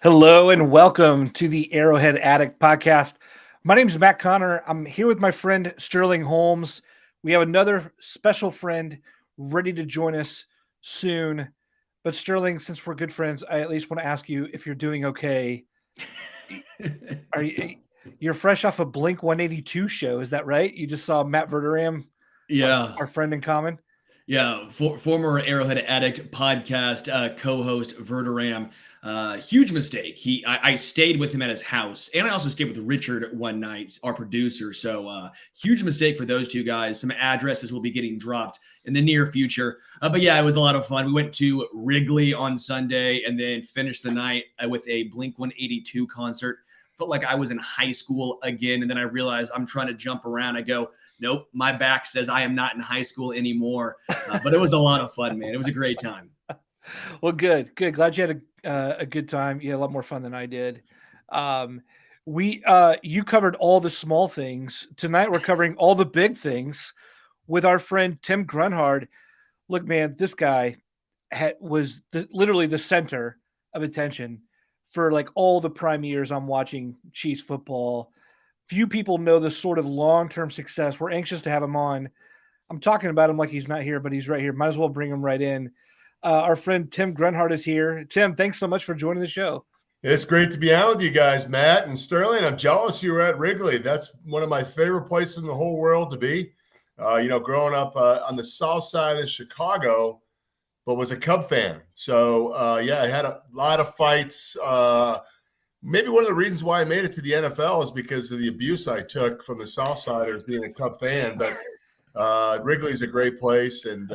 Hello and welcome to the Arrowhead Addict podcast. My name is Matt Connor. I'm here with my friend Sterling Holmes. We have another special friend ready to join us soon. But Sterling, since we're good friends, I at least want to ask you if you're doing okay. Are you're fresh off a Blink 182 show? Is that right? You just saw Matt Verderam, Yeah. our friend in common. Yeah. Former Arrowhead Addict podcast co-host Verderam. Huge mistake. I stayed with him at his house, and I also stayed with Richard one night, our producer. So huge mistake for those two guys. Some addresses will be getting dropped in the near future. But yeah, it was a lot of fun. We went to Wrigley on Sunday and then finished the night with a Blink 182 concert. Felt like I was in high school again. And then I realized I'm trying to jump around. I go, nope, my back says I am not in high school anymore. But it was a lot of fun, man. It was a great time. Well, good. Glad you had a good time. You had a lot more fun than I did. You covered all the small things. Tonight we're covering all the big things with our friend Tim Grunhard. Look, man, this guy was literally the center of attention for like all the prime years I'm watching Chiefs football. Few people know the sort of long-term success. We're anxious to have him on. I'm talking about him like he's not here, but he's right here. Might as well bring him right in. Our friend Tim Grunhard is here. Tim, thanks so much for joining the show. It's great to be on with you guys, Matt and Sterling. I'm jealous you were at Wrigley. That's one of my favorite places in the whole world to be. Growing up on the south side of Chicago, but was a Cub fan. So, I had a lot of fights. Maybe one of the reasons why I made it to the NFL is because of the abuse I took from the south side as being a Cub fan. But Wrigley's a great place, and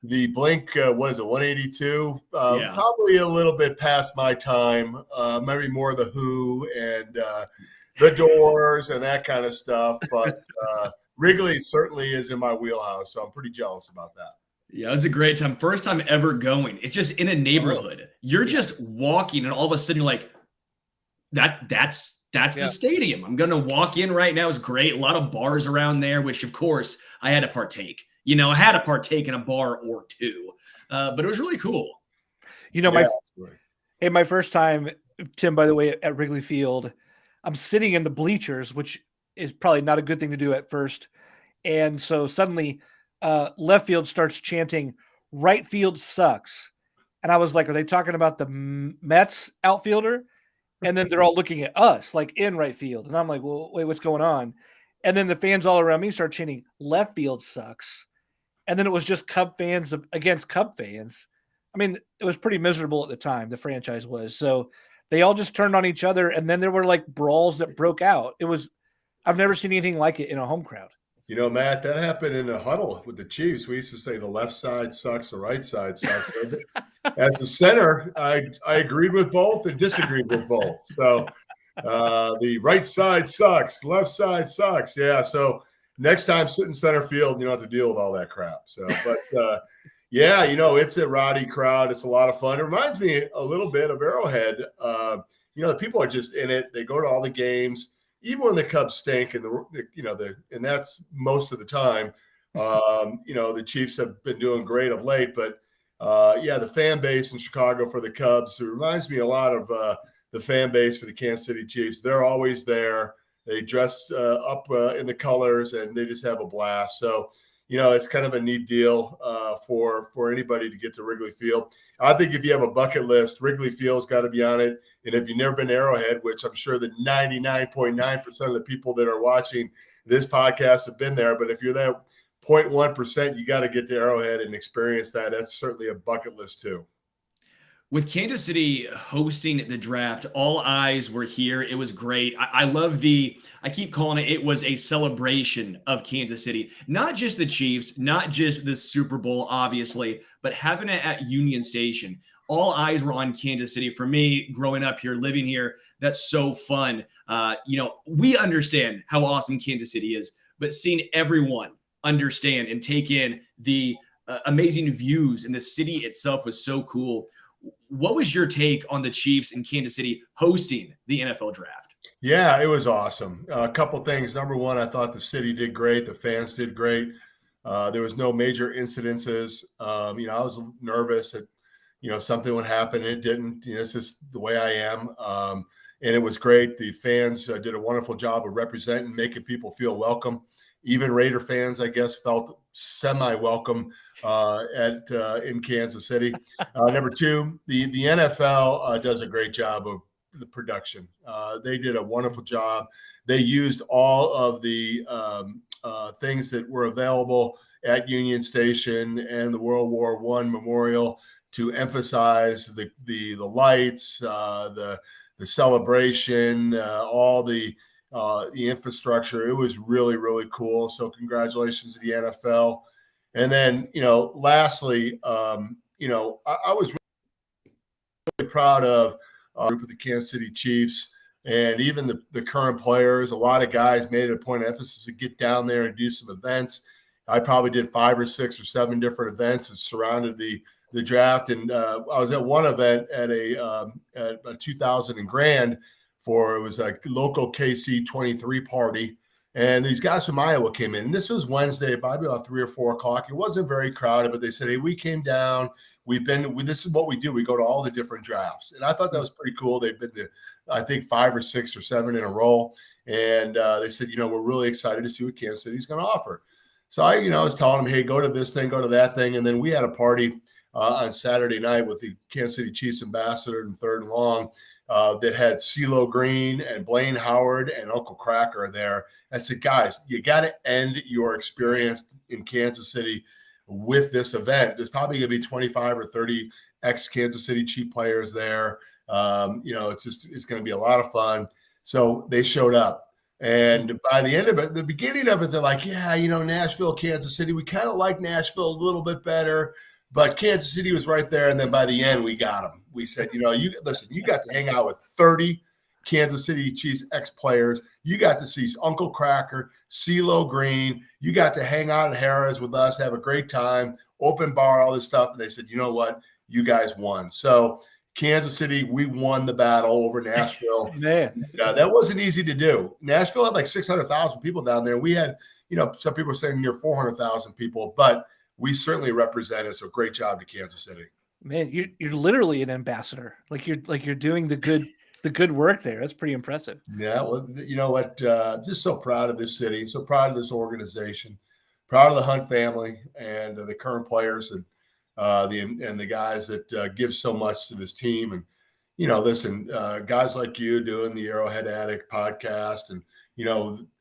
the Blink, 182? Probably a little bit past my time. Maybe more the Who and the Doors and that kind of stuff. But Wrigley certainly is in my wheelhouse, so I'm pretty jealous about that. Yeah, it was a great time. First time ever going. It's just in a neighborhood. You're just walking, and all of a sudden you're like, that's the stadium. I'm going to walk in right now. It's great. A lot of bars around there, which, of course, I had to partake. I had to partake in a bar or two, but it was really cool. My first time, Tim, by the way, at Wrigley Field, I'm sitting in the bleachers, which is probably not a good thing to do at first. And so suddenly left field starts chanting, right field sucks. And I was like, are they talking about the Mets outfielder? And then they're all looking at us, like in right field. And I'm like, well, wait, what's going on? And then the fans all around me start chanting, left field sucks. And then it was just Cub fans against Cub fans. I mean, it was pretty miserable at the time, the franchise was. So they all just turned on each other, and then there were like brawls that broke out. I've never seen anything like it in a home crowd. Matt, that happened in a huddle with the Chiefs. We used to say the left side sucks, the right side sucks. As a center, I agreed with both and disagreed with both. So the right side sucks, left side sucks. Yeah, so next time, sit in center field. You don't have to deal with all that crap. So, but it's a rowdy crowd. It's a lot of fun. It reminds me a little bit of Arrowhead. The people are just in it. They go to all the games, even when the Cubs stink, and and that's most of the time. The Chiefs have been doing great of late, but the fan base in Chicago for the Cubs, it reminds me a lot of the fan base for the Kansas City Chiefs. They're always there. They dress up in the colors, and they just have a blast. So, it's kind of a neat deal for anybody to get to Wrigley Field. I think if you have a bucket list, Wrigley Field's got to be on it. And if you've never been to Arrowhead, which I'm sure that 99.9% of the people that are watching this podcast have been there, but if you're that 0.1%, you got to get to Arrowhead and experience that. That's certainly a bucket list too. With Kansas City hosting the draft, all eyes were here. It was great. I love I keep calling it was a celebration of Kansas City. Not just the Chiefs, not just the Super Bowl, obviously, but having it at Union Station. All eyes were on Kansas City. For me, growing up here, living here, that's so fun. We understand how awesome Kansas City is, but seeing everyone understand and take in the amazing views and the city itself was so cool. What was your take on the Chiefs in Kansas City hosting the NFL draft? Yeah, it was awesome. A couple things. Number one, I thought the city did great. The fans did great. There was no major incidences. I was nervous at something would happen. It didn't. It's just the way I am. And it was great. The fans did a wonderful job of representing, making people feel welcome. Even Raider fans, I guess, felt semi-welcome in Kansas City. Number two, the NFL does a great job of the production. They did a wonderful job. They used all of the things that were available at Union Station and the World War I Memorial to emphasize the lights, the celebration, all the infrastructure. It was really, really cool. So congratulations to the NFL. And then, lastly, I was really proud of a group of the Kansas City Chiefs and even the current players. A lot of guys made it a point of emphasis to get down there and do some events. I probably did 5 or 6 or 7 different events that surrounded the draft. And I was at one event at a 2000 grand it was a local KC 23 party. And these guys from Iowa came in. And this was Wednesday, probably about 3 or 4 o'clock. It wasn't very crowded, but they said, hey, we came down. This is what we do. We go to all the different drafts. And I thought that was pretty cool. They've been to, I think, 5 or 6 or 7 in a row. And they said, we're really excited to see what Kansas City's going to offer. So I was telling them, hey, go to this thing, go to that thing. And then we had a party on Saturday night with the Kansas City Chiefs ambassador and third and long that had CeeLo Green and Blaine Howard and Uncle Cracker there. I said, guys, you got to end your experience in Kansas City with this event. There's probably going to be 25 or 30 ex-Kansas City Chief players there. It's going to be a lot of fun. So they showed up. And by the end of it, the beginning of it, they're like, yeah, Nashville, Kansas City, we kind of like Nashville a little bit better. But Kansas City was right there. And then by the end, we got them. We said, you got to hang out with 30 Kansas City Chiefs ex-players. You got to see Uncle Cracker, CeeLo Green. You got to hang out at Harrah's with us, have a great time, open bar, all this stuff. And they said, you know what? You guys won. So Kansas City, we won the battle over Nashville. Man, that wasn't easy to do. Nashville had like 600,000 people down there. We had, some people were saying near 400,000 people, but we certainly represented. So great job to Kansas City. Man, you're literally an ambassador. Like you're doing the good work there. That's pretty impressive. Yeah, well, you know what? Just so proud of this city, so proud of this organization, proud of the Hunt family and the current players and the guys that give so much to this team. And listen, guys like you doing the Arrowhead Addict podcast, and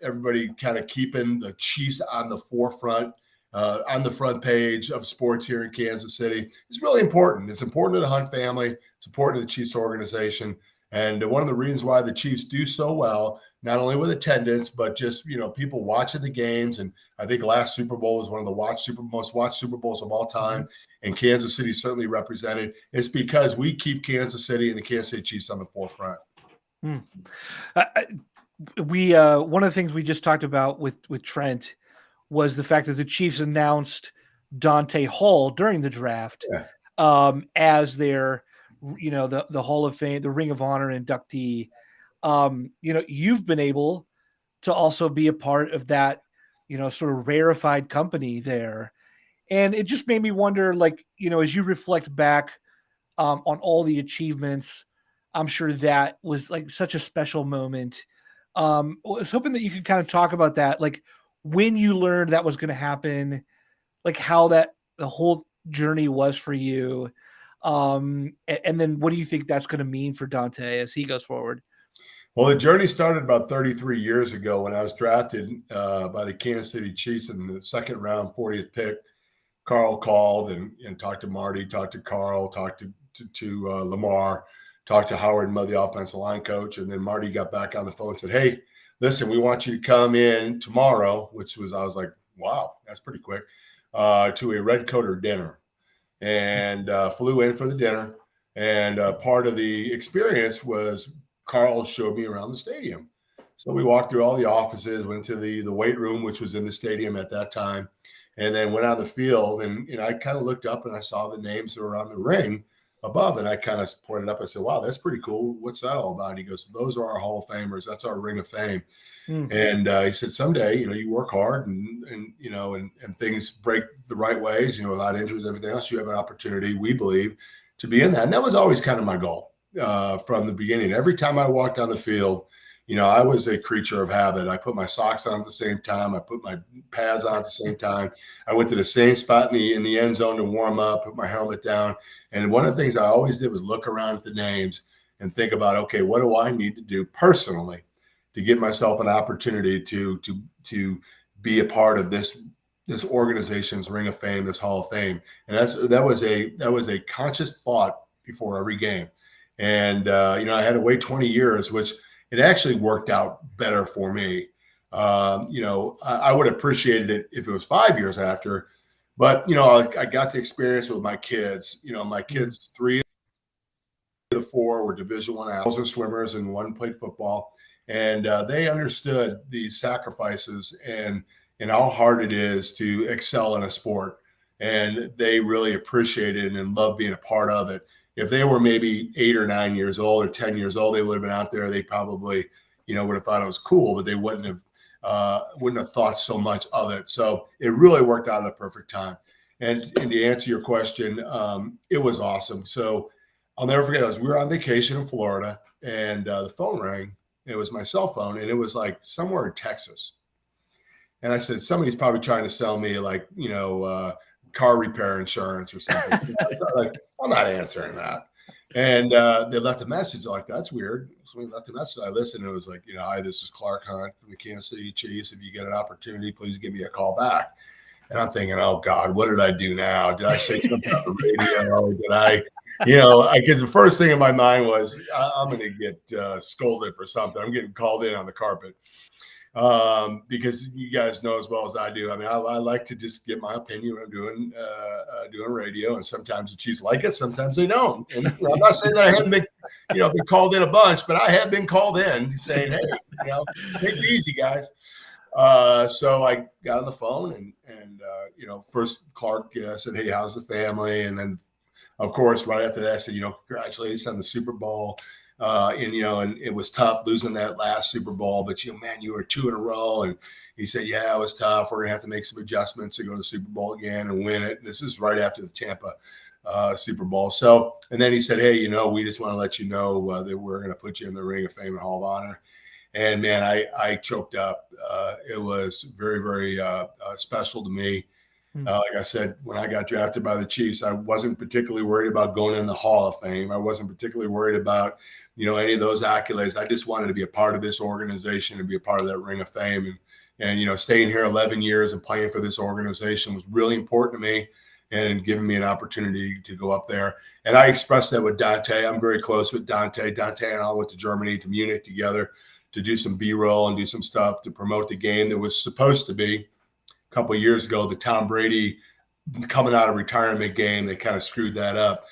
everybody kind of keeping the Chiefs on the forefront. On the front page of sports here in Kansas City. It's really important. It's important to the Hunt family. It's important to the Chiefs organization. And one of the reasons why the Chiefs do so well, not only with attendance, but just, people watching the games. And I think last Super Bowl was one of the most watched Super Bowls of all time. And Kansas City certainly represented. It's because we keep Kansas City and the Kansas City Chiefs on the forefront. One of the things we just talked about with Trent was the fact that the Chiefs announced Dante Hall during the draft as their, the Hall of Fame, the Ring of Honor inductee. You've been able to also be a part of that, sort of rarefied company there. And it just made me wonder, as you reflect back on all the achievements, I'm sure that was like such a special moment. I was hoping that you could kind of talk about that, when you learned that was going to happen, how the whole journey was for you. And then what do you think that's going to mean for Dante as he goes forward? Well, the journey started about 33 years ago when I was drafted by the Kansas City Chiefs in the second round, 40th pick. Carl called and talked to Marty, talked to Carl, talked to Lamar, talked to Howard, the offensive line coach. And then Marty got back on the phone and said, hey, listen, we want you to come in tomorrow, I was like, wow, that's pretty quick, to a Red Coater dinner. And flew in for the dinner. And part of the experience was Carl showed me around the stadium. So we walked through all the offices, went to the weight room, which was in the stadium at that time, and then went on the field. And I kind of looked up and I saw the names that were on the ring above. And I kind of pointed up. I said, wow, that's pretty cool. What's that all about? And he goes, those are our Hall of Famers. That's our Ring of Fame. And he said, someday, you work hard and things break the right ways, without injuries, everything else, you have an opportunity, we believe, be in that. And that was always kind of my goal from the beginning. Every time I walked on the field, I was a creature of habit. I put my socks on at the same time. I put my pads on at the same time. I went to the same spot in the end zone to warm up, put my helmet down. And one of the things I always did was look around at the names and think about, okay, what do I need to do personally to give myself an opportunity to be a part of this organization's Ring of Fame, this Hall of Fame. And that was a conscious thought before every game. And I had to wait 20 years, which it actually worked out better for me. I would have appreciated it if it was 5 years after, but I got to experience it with my kids. My kids, 3 of the 4 were Division I athletes and swimmers, and 1 played football, and they understood the sacrifices and how hard it is to excel in a sport, and they really appreciated it and loved being a part of it. If they were maybe 8 or 9 years old or 10 years old, they would have been out there. They probably, would have thought it was cool, but they wouldn't have thought so much of it. So it really worked out at a perfect time. And to answer your question, it was awesome. So I'll never forget this. We were on vacation in Florida, and the phone rang. It was my cell phone, and it was like somewhere in Texas. And I said, somebody's probably trying to sell me car repair insurance or something. I'm not answering that. And they left a message like, that's weird. So we left a message. I listened. And it was like, hi, this is Clark Hunt from the Kansas City Chiefs. If you get an opportunity, please give me a call back. And I'm thinking, oh God, what did I do now? Did I say something on the radio? Did I guess the first thing in my mind was, I'm going to get scolded for something. I'm getting called in on the carpet. Because you guys know as well as I do. I mean, I like to just get my opinion when I'm doing radio, and sometimes the Chiefs like it, sometimes they don't. And I'm not saying that I haven't been called in a bunch, but I have been called in saying, hey, take it easy, guys. So I got on the phone and first Clark said, hey, how's the family? And then, of course, right after that, I said, congratulations on the Super Bowl. And it was tough losing that last Super Bowl, but man, you were 2 in a row. And he said, yeah, it was tough. We're gonna have to make some adjustments to go to the Super Bowl again and win it. And this is right after the Tampa Super Bowl. So, and then he said, hey, we just want to let you know that we're going to put you in the Ring of Fame and Hall of Honor. And man, I choked up. It was very, very special to me. Like I said, when I got drafted by the Chiefs, I wasn't particularly worried about going in the Hall of Fame. I wasn't particularly worried about, any of those accolades. I just wanted to be a part of this organization and be a part of that Ring of Fame. And staying here 11 years and playing for this organization was really important to me and giving me an opportunity to go up there. And I expressed that with Dante. I'm very close with Dante. Dante and I went to Germany, to Munich together to do some B-roll and do some stuff to promote the game that was supposed to be a couple of years ago, the Tom Brady coming out of retirement game. They kind of screwed that up.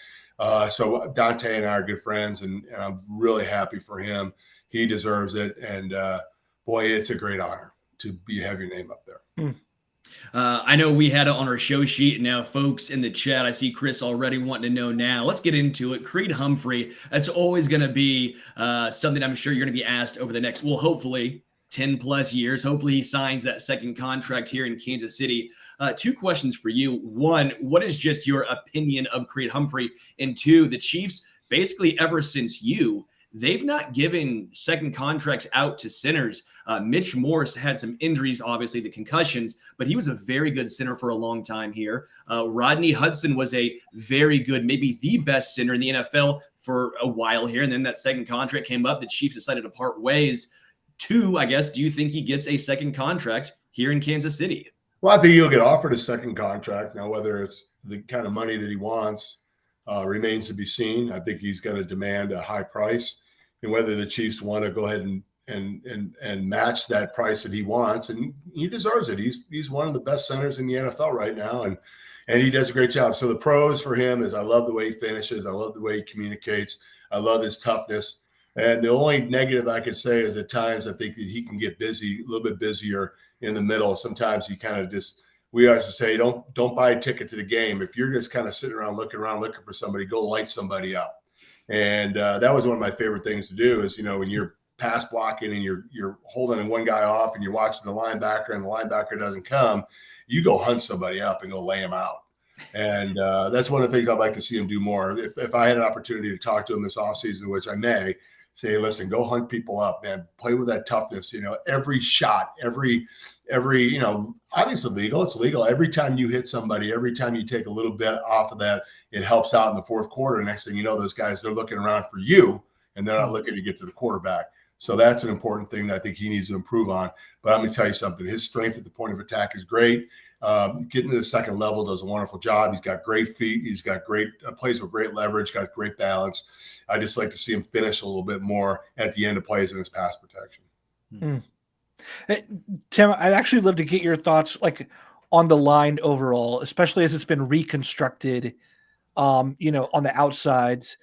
So Dante and I are good friends, and I'm really happy for him. He deserves it. And boy, it's a great honor to have your name up there. I know we had it on our show sheet. Now, folks in the chat, I see Chris already wanting to know now. Let's get into it. Creed Humphrey, that's always going to be something I'm sure you're going to be asked over the next, hopefully 10 plus years. Hopefully he signs that second contract here in Kansas City. 2 questions for you. 1, what is just your opinion of Creed Humphrey? And 2, the Chiefs, basically ever since they've not given second contracts out to centers. Mitch Morse had some injuries, obviously the concussions, but he was a very good center for a long time here. Rodney Hudson was a very good, maybe the best center in the NFL for a while here. And then that second contract came up. The Chiefs decided to part ways. 2, I guess, do you think he gets a second contract here in Kansas City? Well, I think he'll get offered a second contract. Now, whether it's the kind of money that he wants remains to be seen. I think he's going to demand a high price, and whether the Chiefs want to go ahead and match that price that he wants, and he deserves it. He's one of the best centers in the NFL right now, and he does a great job. So the pros for him is I love the way he finishes. I love the way he communicates. I love his toughness. And the only negative I could say is at times I think that he can get busy, a little bit busier in the middle. Sometimes he kind of we always say, don't buy a ticket to the game. If you're just kind of sitting around looking for somebody, go light somebody up. And that was one of my favorite things to do is, when you're pass blocking and you're holding one guy off and you're watching the linebacker and the linebacker doesn't come, you go hunt somebody up and go lay him out. And that's one of the things I'd like to see him do more. If I had an opportunity to talk to him this offseason, which I may, say, hey, listen, go hunt people up, man. Play with that toughness. Every shot, every obviously legal. It's legal. Every time you hit somebody, every time you take a little bit off of that, it helps out in the fourth quarter. Next thing you know, those guys, they're looking around for you, and they're not looking to get to the quarterback. So that's an important thing that I think he needs to improve on. But I'm going to tell you something. His strength at the point of attack is great. Getting to the second level does a wonderful job. He's got great feet. He's got great plays with great leverage, got great balance. I just like to see him finish a little bit more at the end of plays in his pass protection. Hey, Tim, I'd actually love to get your thoughts on the line overall, especially as it's been reconstructed, on the outsides,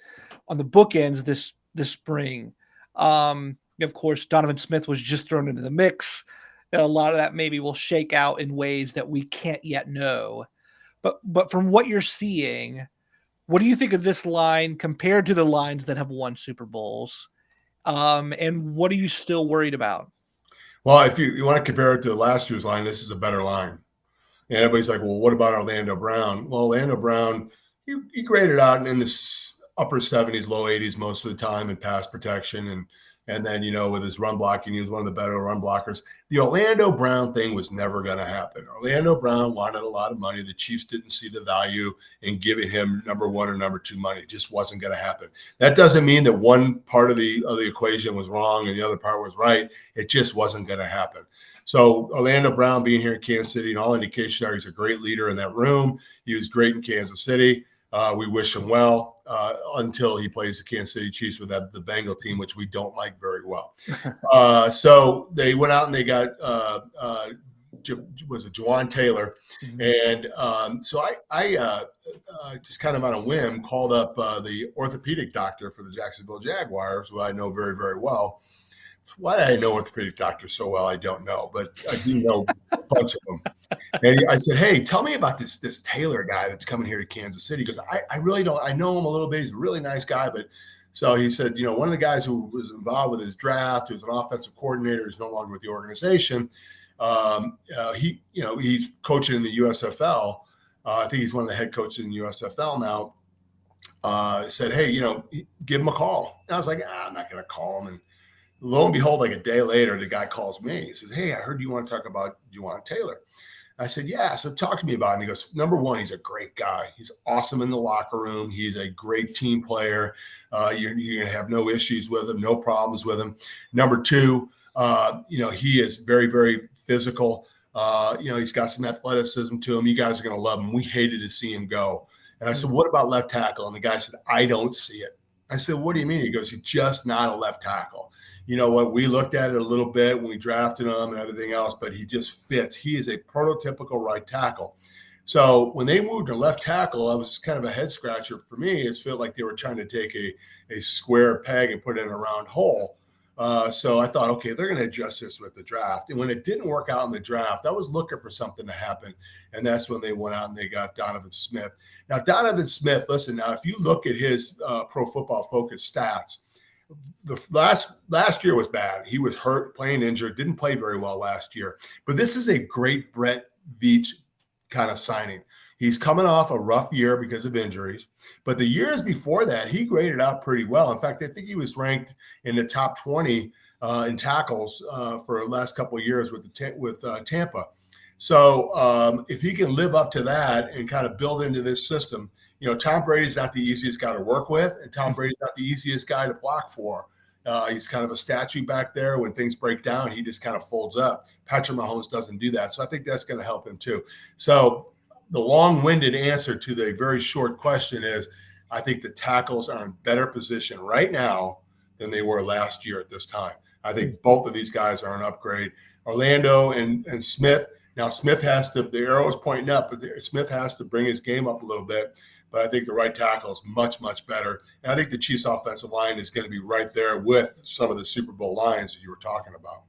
on the bookends this spring. Of course, Donovan Smith was just thrown into the mix. A lot of that maybe will shake out in ways that we can't yet know. But from what you're seeing, what do you think of this line compared to the lines that have won Super Bowls? And what are you still worried about? Well, if you want to compare it to last year's line, this is a better line. And everybody's like, well, what about Orlando Brown? Well, Orlando Brown, he graded out in the upper 70s, low 80s most of the time in pass protection. And then, with his run blocking, he was one of the better run blockers. The Orlando Brown thing was never going to happen. Orlando Brown wanted a lot of money. The Chiefs didn't see the value in giving him number one or number two money. It just wasn't going to happen. That doesn't mean that one part of the equation was wrong and the other part was right. It just wasn't going to happen. So Orlando Brown being here in Kansas City, and all indications are he's a great leader in that room. He was great in Kansas City. We wish him well until he plays the Kansas City Chiefs with the Bengal team, which we don't like very well. So they went out and they got Juwan Taylor, and so I just kind of on a whim called up the orthopedic doctor for the Jacksonville Jaguars, who I know very, very well. Why I know orthopedic doctors so well, I don't know, but I do know a bunch of them. And I said, hey, tell me about this Taylor guy that's coming here to Kansas City, because I really don't. I know him a little bit. He's a really nice guy. But so he said, one of the guys who was involved with his draft, who's an offensive coordinator, is no longer with the organization. He's coaching in the USFL. I think he's one of the head coaches in the USFL now. Said, hey, give him a call. And I was like, I'm not going to call him. And lo and behold, like a day later, the guy calls me. He says, hey, I heard you want to talk about Juwan Taylor. I said, yeah. So talk to me about him. He goes, number one, he's a great guy. He's awesome in the locker room. He's a great team player. You're going to have no issues with him, no problems with him. Number two, he is very, very physical. He's got some athleticism to him. You guys are going to love him. We hated to see him go. And I said, what about left tackle? And the guy said, I don't see it. I said, what do you mean? He goes, he's just not a left tackle. You know what? We looked at it a little bit when we drafted him and everything else, but he just fits. He is a prototypical right tackle. So when they moved to left tackle, I was kind of a head scratcher for me. It felt like they were trying to take a square peg and put it in a round hole. So I thought, okay, they're going to adjust this with the draft. And when it didn't work out in the draft, I was looking for something to happen. And that's when they went out and they got Donovan Smith. Now, Donovan Smith, listen, now, if you look at his Pro Football Focus stats, the last year was bad. He was hurt, playing injured, didn't play very well last year. But this is a great Brett Veach kind of signing. He's coming off a rough year because of injuries. But the years before that, he graded out pretty well. In fact, I think he was ranked in the top 20 in tackles for the last couple of years with Tampa. So if he can live up to that and kind of build into this system, Tom Brady's not the easiest guy to work with, and Tom Brady's not the easiest guy to block for. He's kind of a statue back there. When things break down, he just kind of folds up. Patrick Mahomes doesn't do that. So I think that's going to help him too. So the long-winded answer to the very short question is, I think the tackles are in better position right now than they were last year at this time. I think both of these guys are an upgrade. Orlando and Smith. Now, Smith has to – the arrow is pointing up, but Smith has to bring his game up a little bit. But I think the right tackle is much, much better. And I think the Chiefs' offensive line is going to be right there with some of the Super Bowl lines that you were talking about.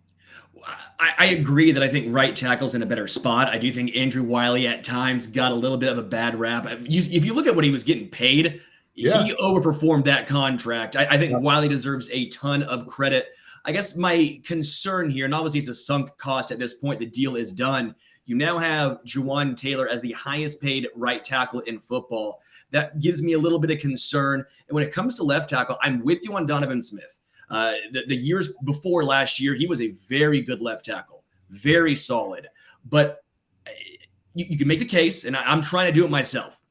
I agree that I think right tackle's in a better spot. I do think Andrew Wiley at times got a little bit of a bad rap. If you look at what he was getting paid, he overperformed that contract. I think Wiley deserves a ton of credit. I guess my concern here, and obviously it's a sunk cost at this point, the deal is done. You now have Juwan Taylor as the highest paid right tackle in football. That gives me a little bit of concern. And when it comes to left tackle, I'm with you on Donovan Smith. The years before last year, he was a very good left tackle, very solid. But you can make the case, and I'm trying to do it myself.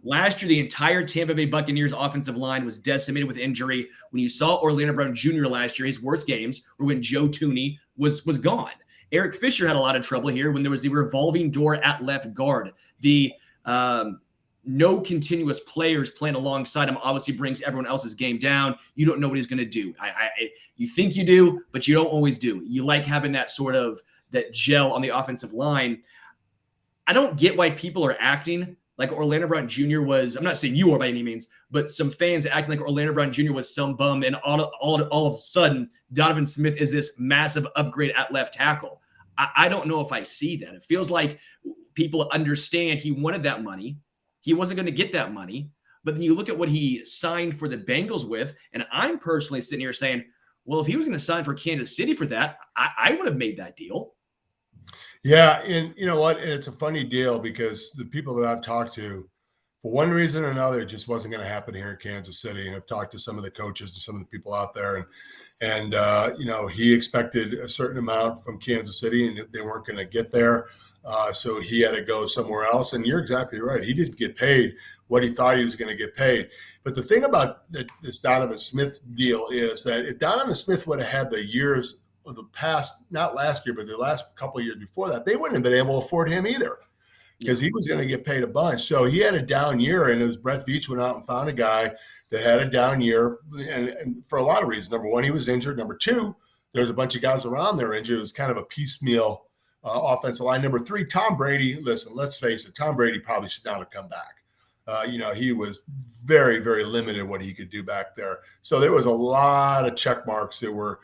Last year, the entire Tampa Bay Buccaneers offensive line was decimated with injury. When you saw Orlando Brown Jr. last year, his worst games were when Joe Thuney was gone. Eric Fisher had a lot of trouble here when there was the revolving door at left guard. The no continuous players playing alongside him obviously brings everyone else's game down. You don't know what he's going to do. You think you do, but you don't always do. You like having that sort of that gel on the offensive line. I don't get why people are acting like Orlando Brown Jr. was, I'm not saying you are by any means, but some fans acting like Orlando Brown Jr. was some bum, and all of a sudden, Donovan Smith is this massive upgrade at left tackle. I don't know if I see that. It feels like people understand he wanted that money. He wasn't going to get that money. But then you look at what he signed for the Bengals with, and I'm personally sitting here saying, well, if he was going to sign for Kansas City for that, I would have made that deal. Yeah, and you know what? And it's a funny deal because the people that I've talked to, for one reason or another, it just wasn't going to happen here in Kansas City. And I've talked to some of the coaches and some of the people out there, and he expected a certain amount from Kansas City, and they weren't going to get there, so he had to go somewhere else. And you're exactly right; he didn't get paid what he thought he was going to get paid. But the thing about this Donovan Smith deal is that if Donovan Smith would have had the years of the past, not last year, but the last couple of years before that, they wouldn't have been able to afford him either, because he was going to get paid a bunch. So he had a down year, and it was Brett Veach went out and found a guy that had a down year, and for a lot of reasons. Number one, he was injured. Number two, there's a bunch of guys around there injured. It was kind of a piecemeal offensive line. Number three, Tom Brady. Listen, let's face it, Tom Brady probably should not have come back. He was very, very limited what he could do back there. So there was a lot of check marks that were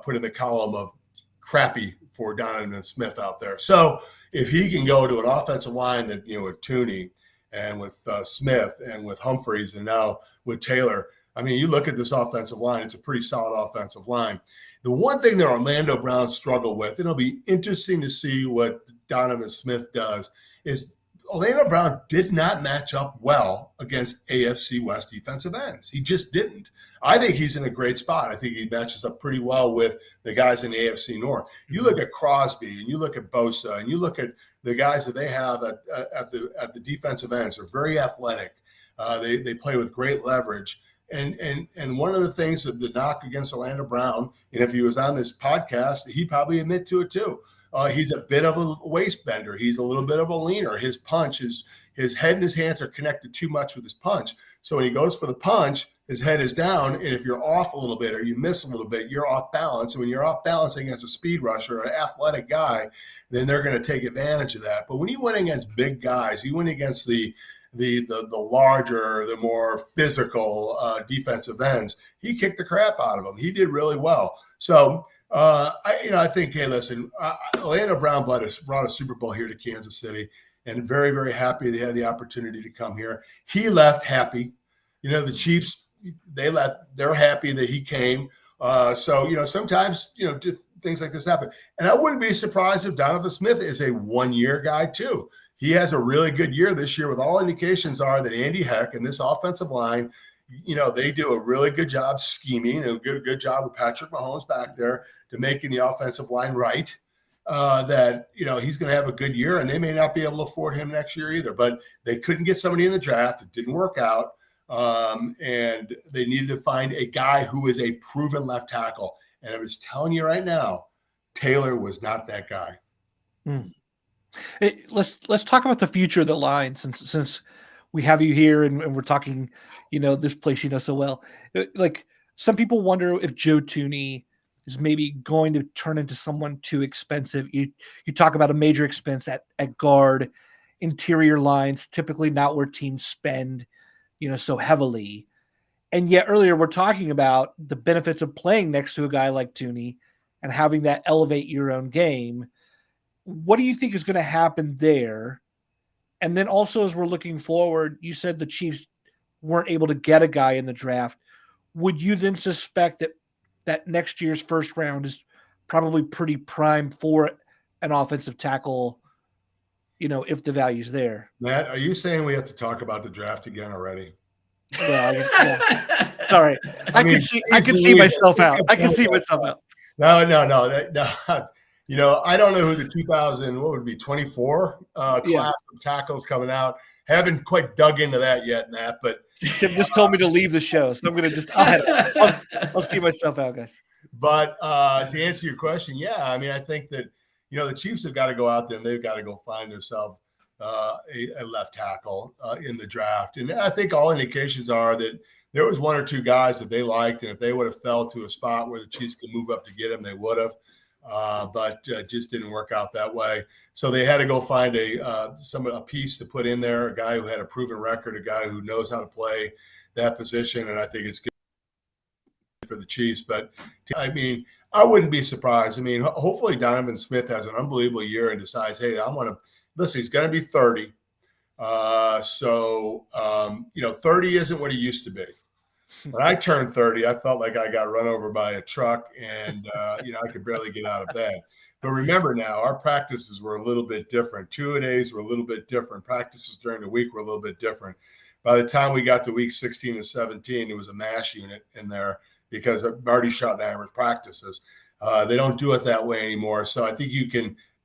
put in the column of crappy for Donovan Smith out there. So if he can go to an offensive line that, with Thuney and with Smith and with Humphreys and now with Taylor, I mean, you look at this offensive line, it's a pretty solid offensive line. The one thing that Orlando Brown struggled with, and it'll be interesting to see what Donovan Smith does, is Orlando Brown did not match up well against AFC West defensive ends. He just didn't. I think he's in a great spot. I think he matches up pretty well with the guys in the AFC North. You look at Crosby and you look at Bosa and you look at the guys that they have at the defensive ends. They're very athletic. They play with great leverage. And one of the things that the knock against Orlando Brown, and if he was on this podcast, he'd probably admit to it too. He's a bit of a waist bender. He's a little bit of a leaner. His punch is his head and his hands are connected too much with his punch. So when he goes for the punch, his head is down. And if you're off a little bit or you miss a little bit, you're off balance. And when you're off balance against a speed rusher or an athletic guy, then they're going to take advantage of that. But when he went against big guys, he went against the larger, the more physical defensive ends, he kicked the crap out of them. He did really well. So I think, hey, listen, Orlando Brown brought a Super Bowl here to Kansas City, and very, very happy they had the opportunity to come here. He left happy. The Chiefs, they left. They're happy that he came. So sometimes things like this happen, and I wouldn't be surprised if Donovan Smith is a one-year guy too. He has a really good year this year, with all indications are that Andy Heck and this offensive line, they do a really good job scheming, a good job with Patrick Mahomes back there to making the offensive line right. That he's going to have a good year, and they may not be able to afford him next year either. But they couldn't get somebody in the draft; it didn't work out, and they needed to find a guy who is a proven left tackle. And I was telling you right now, Taylor was not that guy. Hey, let's talk about the future of the line, since we have you here and we're talking, this place so well. Like, some people wonder if Joe Thuney is maybe going to turn into someone too expensive. You talk about a major expense at guard, interior lines, typically not where teams spend, so heavily. And yet earlier we're talking about the benefits of playing next to a guy like Thuney and having that elevate your own game. What do you think is going to happen there? And then also, as we're looking forward, you said the Chiefs weren't able to get a guy in the draft. Would you then suspect that that next year's first round is probably pretty prime for an offensive tackle, if the value's there. Matt, are you saying we have to talk about the draft again already? Well, yeah. It's all right. I can see myself out. I can see myself out. No. I don't know who the 24 class of tackles coming out. Haven't quite dug into that yet, Matt. But Tim just told me to leave the show, so I'm going to I'll see myself out, guys. But to answer your question, I think that the Chiefs have got to go out there and they've got to go find themselves a left tackle in the draft. And I think all indications are that there was one or two guys that they liked, and if they would have fell to a spot where the Chiefs could move up to get him, they would have. But just didn't work out that way. So they had to go find a piece to put in there, a guy who had a proven record, a guy who knows how to play that position, and I think it's good for the Chiefs. But I mean, I wouldn't be surprised. I mean, hopefully Donovan Smith has an unbelievable year and decides, hey, I want to listen. He's going to be 30. 30 isn't what he used to be. When I turned 30, I felt like I got run over by a truck and, I could barely get out of bed. But remember now, our practices were a little bit different. Two-a-days were a little bit different. Practices during the week were a little bit different. By the time we got to week 16 and 17, it was a mash unit in there because Marty Schottenheimer's practices. They don't do it that way anymore. So I think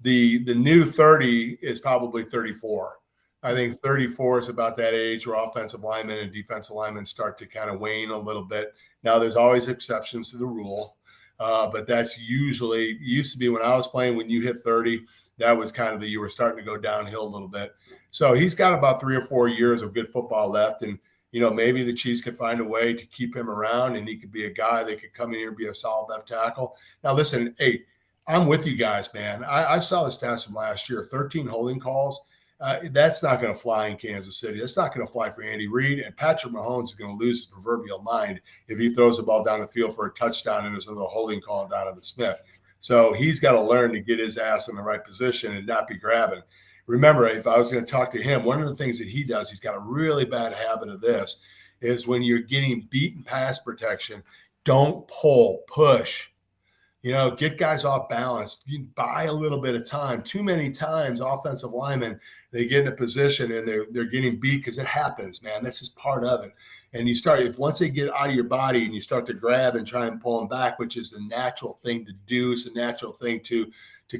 the new 30 is probably 34. I think 34 is about that age where offensive linemen and defensive linemen start to kind of wane a little bit. Now, there's always exceptions to the rule, but that's usually used to be when I was playing. When you hit 30, that was kind of you were starting to go downhill a little bit. So he's got about 3 or 4 years of good football left, and maybe the Chiefs could find a way to keep him around, and he could be a guy that could come in here and be a solid left tackle. Now, listen, hey, I'm with you guys, man. I saw the stats from last year: 13 holding calls. That's not going to fly in Kansas City. That's not going to fly for Andy Reid. And Patrick Mahomes is going to lose his proverbial mind if he throws the ball down the field for a touchdown and there's another holding call on Donovan Smith. So he's got to learn to get his ass in the right position and not be grabbing. Remember, if I was going to talk to him, one of the things that he does, he's got a really bad habit of this, is when you're getting beaten pass protection, don't pull, push. Get guys off balance. You buy a little bit of time. Too many times, offensive linemen, they get in a position and they're getting beat because it happens, man. This is part of it. And once they get out of your body and you start to grab and try and pull them back, which is the natural thing to do, it's a natural thing to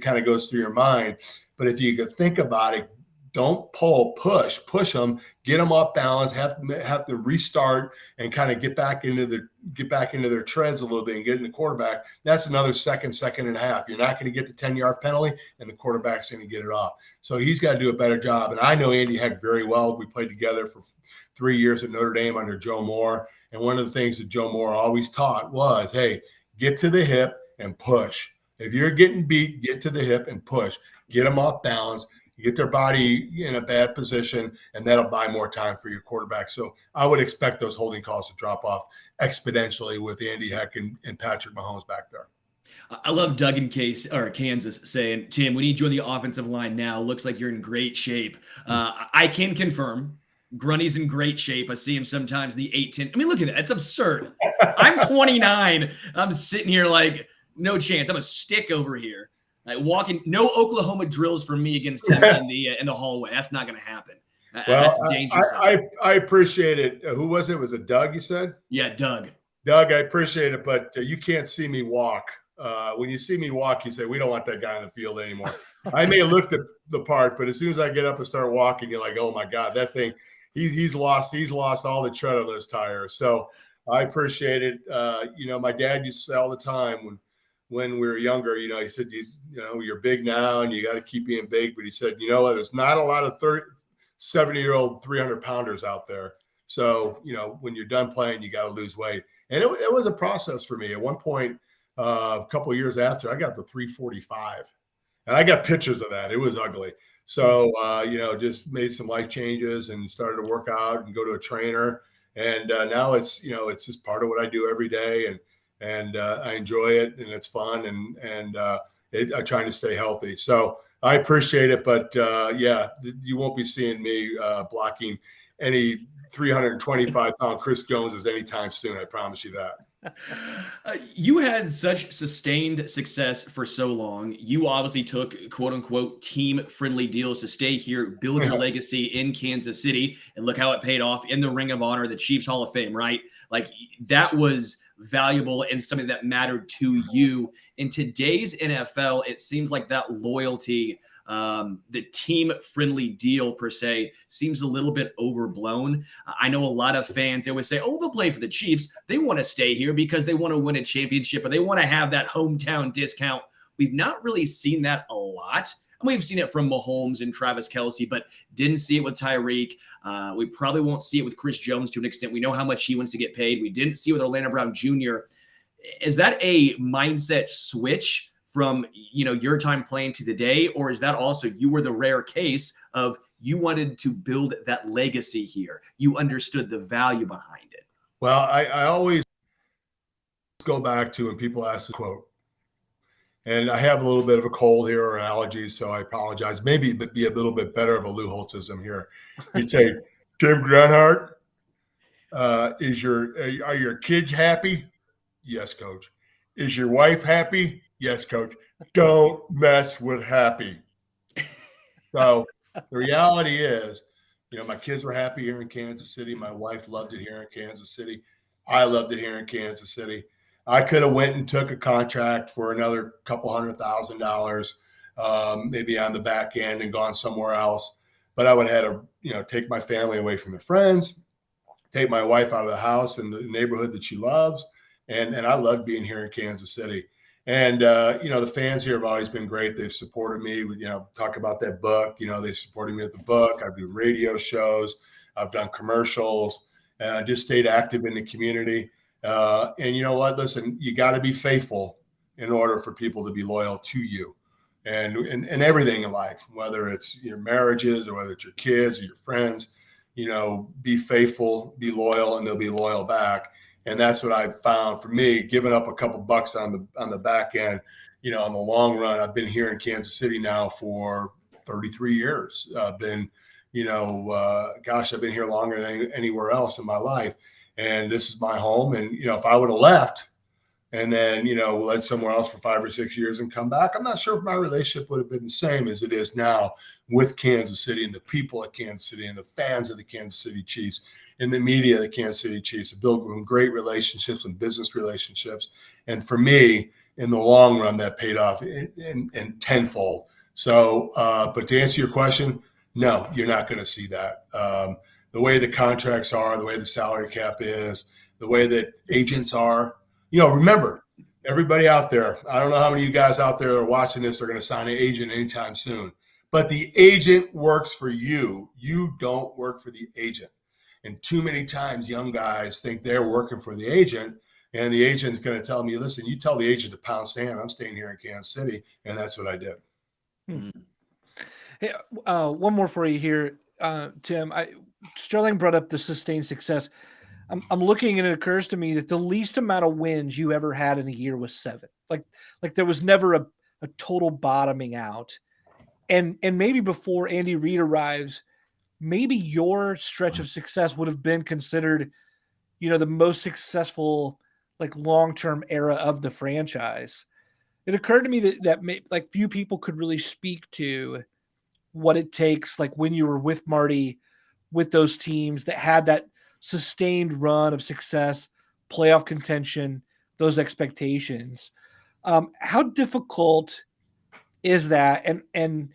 kind of goes through your mind. But if you could think about it, don't pull, push them, get them off balance, have to restart and kind of get back into their treads a little bit and get in the quarterback. That's another second and a half. You're not going to get the 10-yard penalty, and the quarterback's going to get it off. So he's got to do a better job. And I know Andy Heck very well. We played together for 3 years at Notre Dame under Joe Moore. And one of the things that Joe Moore always taught was, hey, get to the hip and push. If you're getting beat, get to the hip and push. Get them off balance. Get their body in a bad position, and that'll buy more time for your quarterback. So I would expect those holding calls to drop off exponentially with Andy Heck and Patrick Mahomes back there. I love Doug in Kansas saying, Tim, when you join the offensive line now, looks like you're in great shape. I can confirm Grunny's in great shape. I see him sometimes the 8-10. I mean, look at that. It's absurd. I'm 29. I'm sitting here like, no chance. I'm a stick over here. Like walking, no Oklahoma drills for me against him in the hallway. That's not going to happen. That's dangerous. I appreciate it. Who was it? Was it Doug? You said? Yeah, Doug. Doug, I appreciate it, but you can't see me walk. When you see me walk, you say we don't want that guy on the field anymore. I may have looked at the part, but as soon as I get up and start walking, you're like, oh my God, that thing. He's lost all the tread on those tires. So I appreciate it. My dad used to say all the time when we were younger, he said, you're big now and you got to keep being big. But he said, you know what, there's not a lot of 70-year-old 300-pounders out there. So, when you're done playing, you got to lose weight. And it was a process for me. At one point, a couple of years after, I got to 345. And I got pictures of that. It was ugly. So, just made some life changes and started to work out and go to a trainer. And now it's just part of what I do every day. And I enjoy it, and it's fun, and I'm trying to stay healthy. So I appreciate it, but you won't be seeing me blocking any 325-pound Chris Joneses anytime soon. I promise you that. You had such sustained success for so long. You obviously took quote unquote team friendly deals to stay here, build your legacy in Kansas City, and look how it paid off in the Ring of Honor, the Chiefs Hall of Fame, right? Like that was valuable and something that mattered to you. In today's NFL, it seems like that loyalty, the team-friendly deal per se, seems a little bit overblown. I know a lot of fans, they always say, oh, they'll play for the Chiefs. They want to stay here because they want to win a championship or they want to have that hometown discount. We've not really seen that a lot. We've seen it from Mahomes and Travis Kelce, but didn't see it with Tyreek. We probably won't see it with Chris Jones to an extent. We know how much he wants to get paid. We didn't see it with Orlando Brown Jr. Is that a mindset switch from, your time playing to today? Or is that also you were the rare case of you wanted to build that legacy here? You understood the value behind it. Well, I always go back to when people ask the quote, and I have a little bit of a cold here or allergies, so I apologize. Maybe it'd be a little bit better of a Lou Holtzism here. You'd say, Tim Grunhard, are your kids happy? Yes, coach. Is your wife happy? Yes, coach. Don't mess with happy. So the reality is, my kids were happy here in Kansas City. My wife loved it here in Kansas City. I loved it here in Kansas City. I could have went and took a contract for another couple $100,000, maybe on the back end and gone somewhere else. But I would have had to, take my family away from the friends, take my wife out of the house and the neighborhood that she loves. And I loved being here in Kansas City. And, the fans here have always been great. They've supported me with, talk about that book. They supported me with the book. I've done radio shows. I've done commercials. And I just stayed active in the community. And you know what? Listen, you got to be faithful in order for people to be loyal to you and everything in life, whether it's your marriages or whether it's your kids or your friends, be faithful, be loyal, and they'll be loyal back. And that's what I've found for me, giving up a couple bucks on the back end, on the long run. I've been here in Kansas City now for 33 years. I've been, I've been here longer than anywhere else in my life. And this is my home. And, if I would have left and then, led somewhere else for 5 or 6 years and come back, I'm not sure if my relationship would have been the same as it is now with Kansas City and the people at Kansas City and the fans of the Kansas City Chiefs and the media of the Kansas City Chiefs. Have built great relationships and business relationships. And for me, in the long run, that paid off in tenfold. So, but to answer your question, no, you're not going to see that. The way the contracts are, the way the salary cap is, the way that agents are. Remember, everybody out there, I don't know how many of you guys out there are watching this are going to sign an agent anytime soon, but the agent works for you. You don't work for the agent. And too many times young guys think they're working for the agent, and the agent's going to tell me, listen, you tell the agent to pound stand. I'm staying here in Kansas City. And that's what I did. Hey, one more for you here, Tim. Sterling brought up the sustained success. I'm looking and it occurs to me that the least amount of wins you ever had in a year was 7. Like there was never a total bottoming out. And maybe before Andy Reid arrives, maybe your stretch of success would have been considered, the most successful, long-term era of the franchise. It occurred to me that few people could really speak to what it takes, when you were with Marty, with those teams that had that sustained run of success, playoff contention, those expectations. How difficult is that? And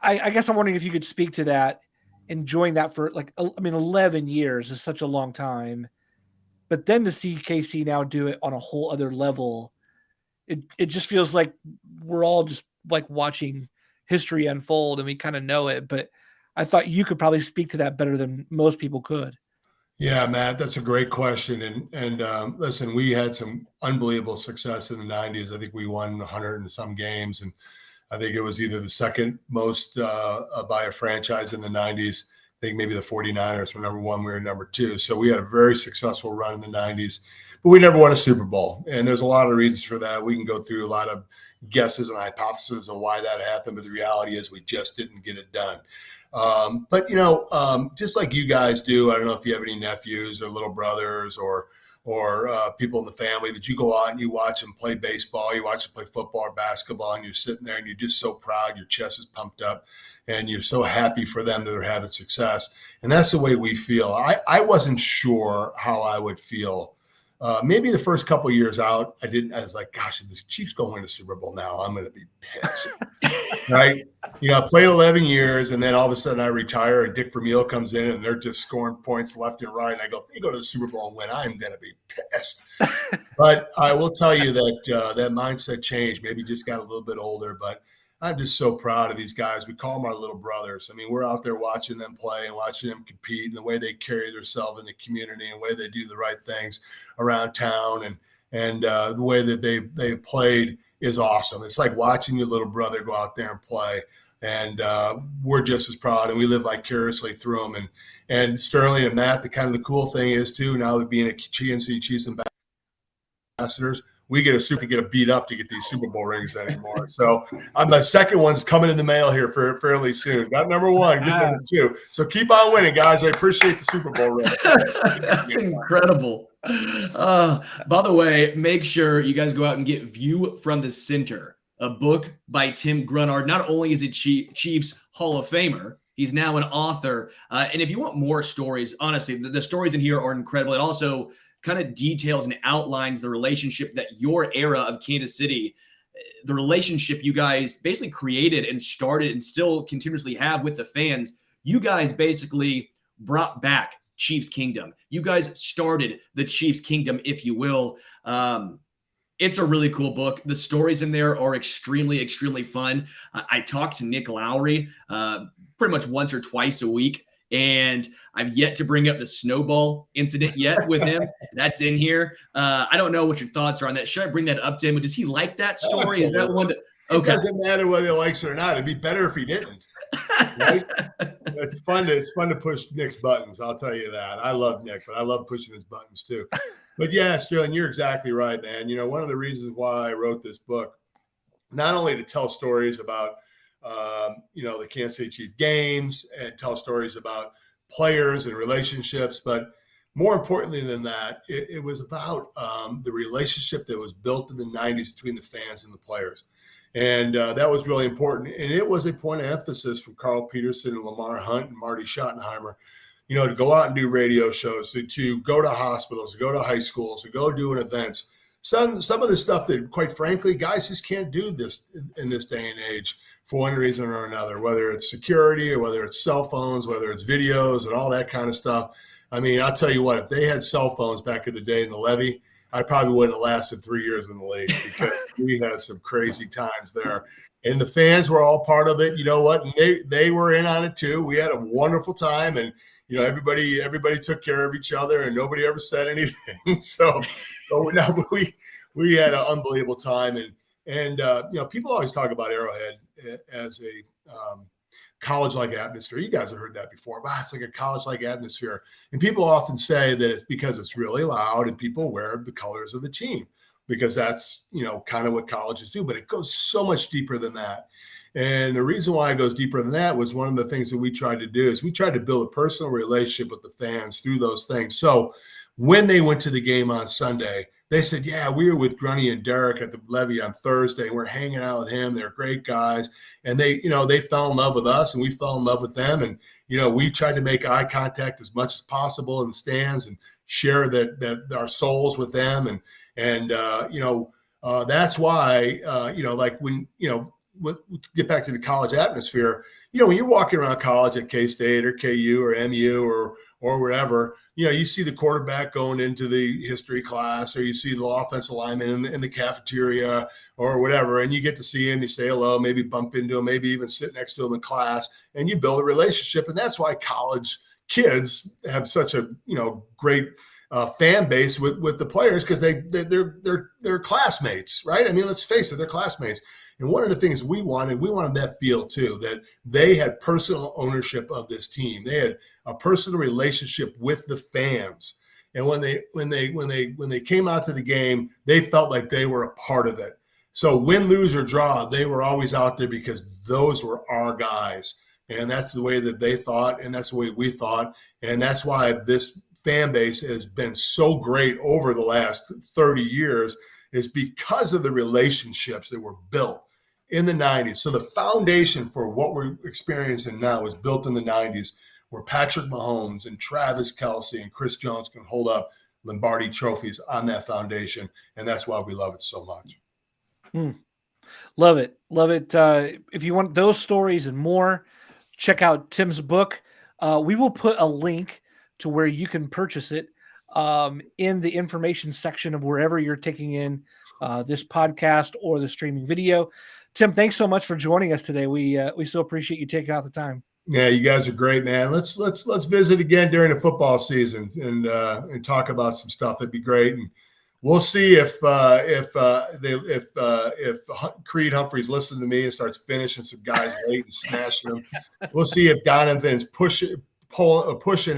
I guess I'm wondering if you could speak to that, enjoying that for 11 years is such a long time, but then to see KC now do it on a whole other level, it just feels like we're all just watching history unfold and we kind of know it, but I thought you could probably speak to that better than most people could. Yeah, Matt, that's a great question. And listen, we had some unbelievable success in the 90s. I think we won 100 and some games. And I think it was either the second most by a franchise in the 90s. I think maybe the 49ers were number 1. We were number 2. So we had a very successful run in the 90s. But we never won a Super Bowl. And there's a lot of reasons for that. We can go through a lot of guesses and hypotheses on why that happened. But the reality is we just didn't get it done. But just like you guys do, I don't know if you have any nephews or little brothers or people in the family that you go out and you watch them play baseball, you watch them play football or basketball, and you're sitting there and you're just so proud, your chest is pumped up, and you're so happy for them that they're having success. And that's the way we feel. I wasn't sure how I would feel. Maybe the first couple of years out, I was like, gosh, if the Chiefs go win the Super Bowl now, I'm going to be pissed. Right? I played 11 years, and then all of a sudden I retire, and Dick Vermeil comes in, and they're just scoring points left and right. And I go, if they go to the Super Bowl and win, I'm going to be pissed. But I will tell you that that mindset changed. Maybe just got a little bit older, but I'm just so proud of these guys. We call them our little brothers. I mean, we're out there watching them play and watching them compete, and the way they carry themselves in the community and the way they do the right things around town, and the way that they played is awesome. It's like watching your little brother go out there and play, and we're just as proud, and we live vicariously through them. And Sterling and Matt, the cool thing is too, now that being a Kansas Chiefs ambassadors, we get a beat up to get these Super Bowl rings anymore. So my second one's coming in the mail here fairly soon. Got number one, get number two. So keep on winning, guys. I appreciate the Super Bowl ring. That's incredible. By the way, make sure you guys go out and get View from the Center, a book by Tim Grunhard. Not only is he Chiefs Hall of Famer, he's now an author. And if you want more stories, honestly, the stories in here are incredible. It also kind of details and outlines the relationship that your era of Kansas City, the relationship you guys basically created and started and still continuously have with the fans. You guys basically brought back Chiefs Kingdom. You guys started the Chiefs Kingdom, if you will. It's a really cool book. The stories in there are extremely, extremely fun. I talk to Nick Lowry pretty much once or twice a week, and I've yet to bring up the snowball incident yet with him. That's in here. I don't know what your thoughts are on that. Should I bring that up to him? Does he like that story? Is that one? Okay. It doesn't matter whether he likes it or not. It'd be better if he didn't. Right? It's fun to push Nick's buttons. I'll tell you that. I love Nick, but I love pushing his buttons too. But yeah, Sterling, you're exactly right, man. One of the reasons why I wrote this book, not only to tell stories about the Kansas City Chiefs games and tell stories about players and relationships, but more importantly than that, it was about the relationship that was built in the 90s between the fans and the players. And that was really important. And it was a point of emphasis from Carl Peterson and Lamar Hunt and Marty Schottenheimer, to go out and do radio shows, to go to hospitals, to go to high schools, to go doing events. Some of the stuff that, quite frankly, guys just can't do this in this day and age for one reason or another, whether it's security or whether it's cell phones, whether it's videos and all that kind of stuff. I mean, I'll tell you what, if they had cell phones back in the day in the levee, I probably wouldn't have lasted 3 years in the league because we had some crazy times there. And the fans were all part of it. You know what? And they were in on it too. We had a wonderful time, and everybody took care of each other, and nobody ever said anything. So we had an unbelievable time. And people always talk about Arrowhead as a college-like atmosphere. You guys have heard that before. Wow, it's like a college-like atmosphere. And people often say that it's because it's really loud and people wear the colors of the team, because that's, kind of what colleges do. But it goes so much deeper than that. And the reason why it goes deeper than that was one of the things that we tried to do is we tried to build a personal relationship with the fans through those things. So when they went to the game on Sunday, they said, yeah, we were with Grunny and Derek at the levee on Thursday. We're hanging out with him. They're great guys. And they fell in love with us, and we fell in love with them. And, we tried to make eye contact as much as possible in the stands and share that our souls with them. And that's why, like when, get back to the college atmosphere, when you're walking around college at K-State or KU or MU or wherever, you see the quarterback going into the history class, or you see the offensive lineman in the cafeteria or whatever, and you get to see him, you say hello, maybe bump into him, maybe even sit next to him in class, and you build a relationship. And that's why college kids have such a, great fan base with the players, because they're classmates, right? I mean, let's face it, they're classmates. And one of the things we wanted that feel too, that they had personal ownership of this team. They had a personal relationship with the fans. And when they came out to the game, they felt like they were a part of it. So win, lose, or draw, they were always out there because those were our guys. And that's the way that they thought, and that's the way we thought. And that's why this fan base has been so great over the last 30 years is because of the relationships that were built in the 90s. So the foundation for what we're experiencing now is built in the 90s, where Patrick Mahomes and Travis Kelce and Chris Jones can hold up Lombardi trophies on that foundation. And that's why we love it so much. Love it. Love it. If you want those stories and more, check out Tim's book. We will put a link to where you can purchase it in the information section of wherever you're taking in this podcast or the streaming video. Tim, thanks so much for joining us today. We so appreciate you taking out the time. Yeah, you guys are great, man. Let's visit again during the football season and talk about some stuff. That'd be great. And we'll see if Creed Humphrey's listening to me and starts finishing some guys late and smashing them. We'll see if Donovan's pushing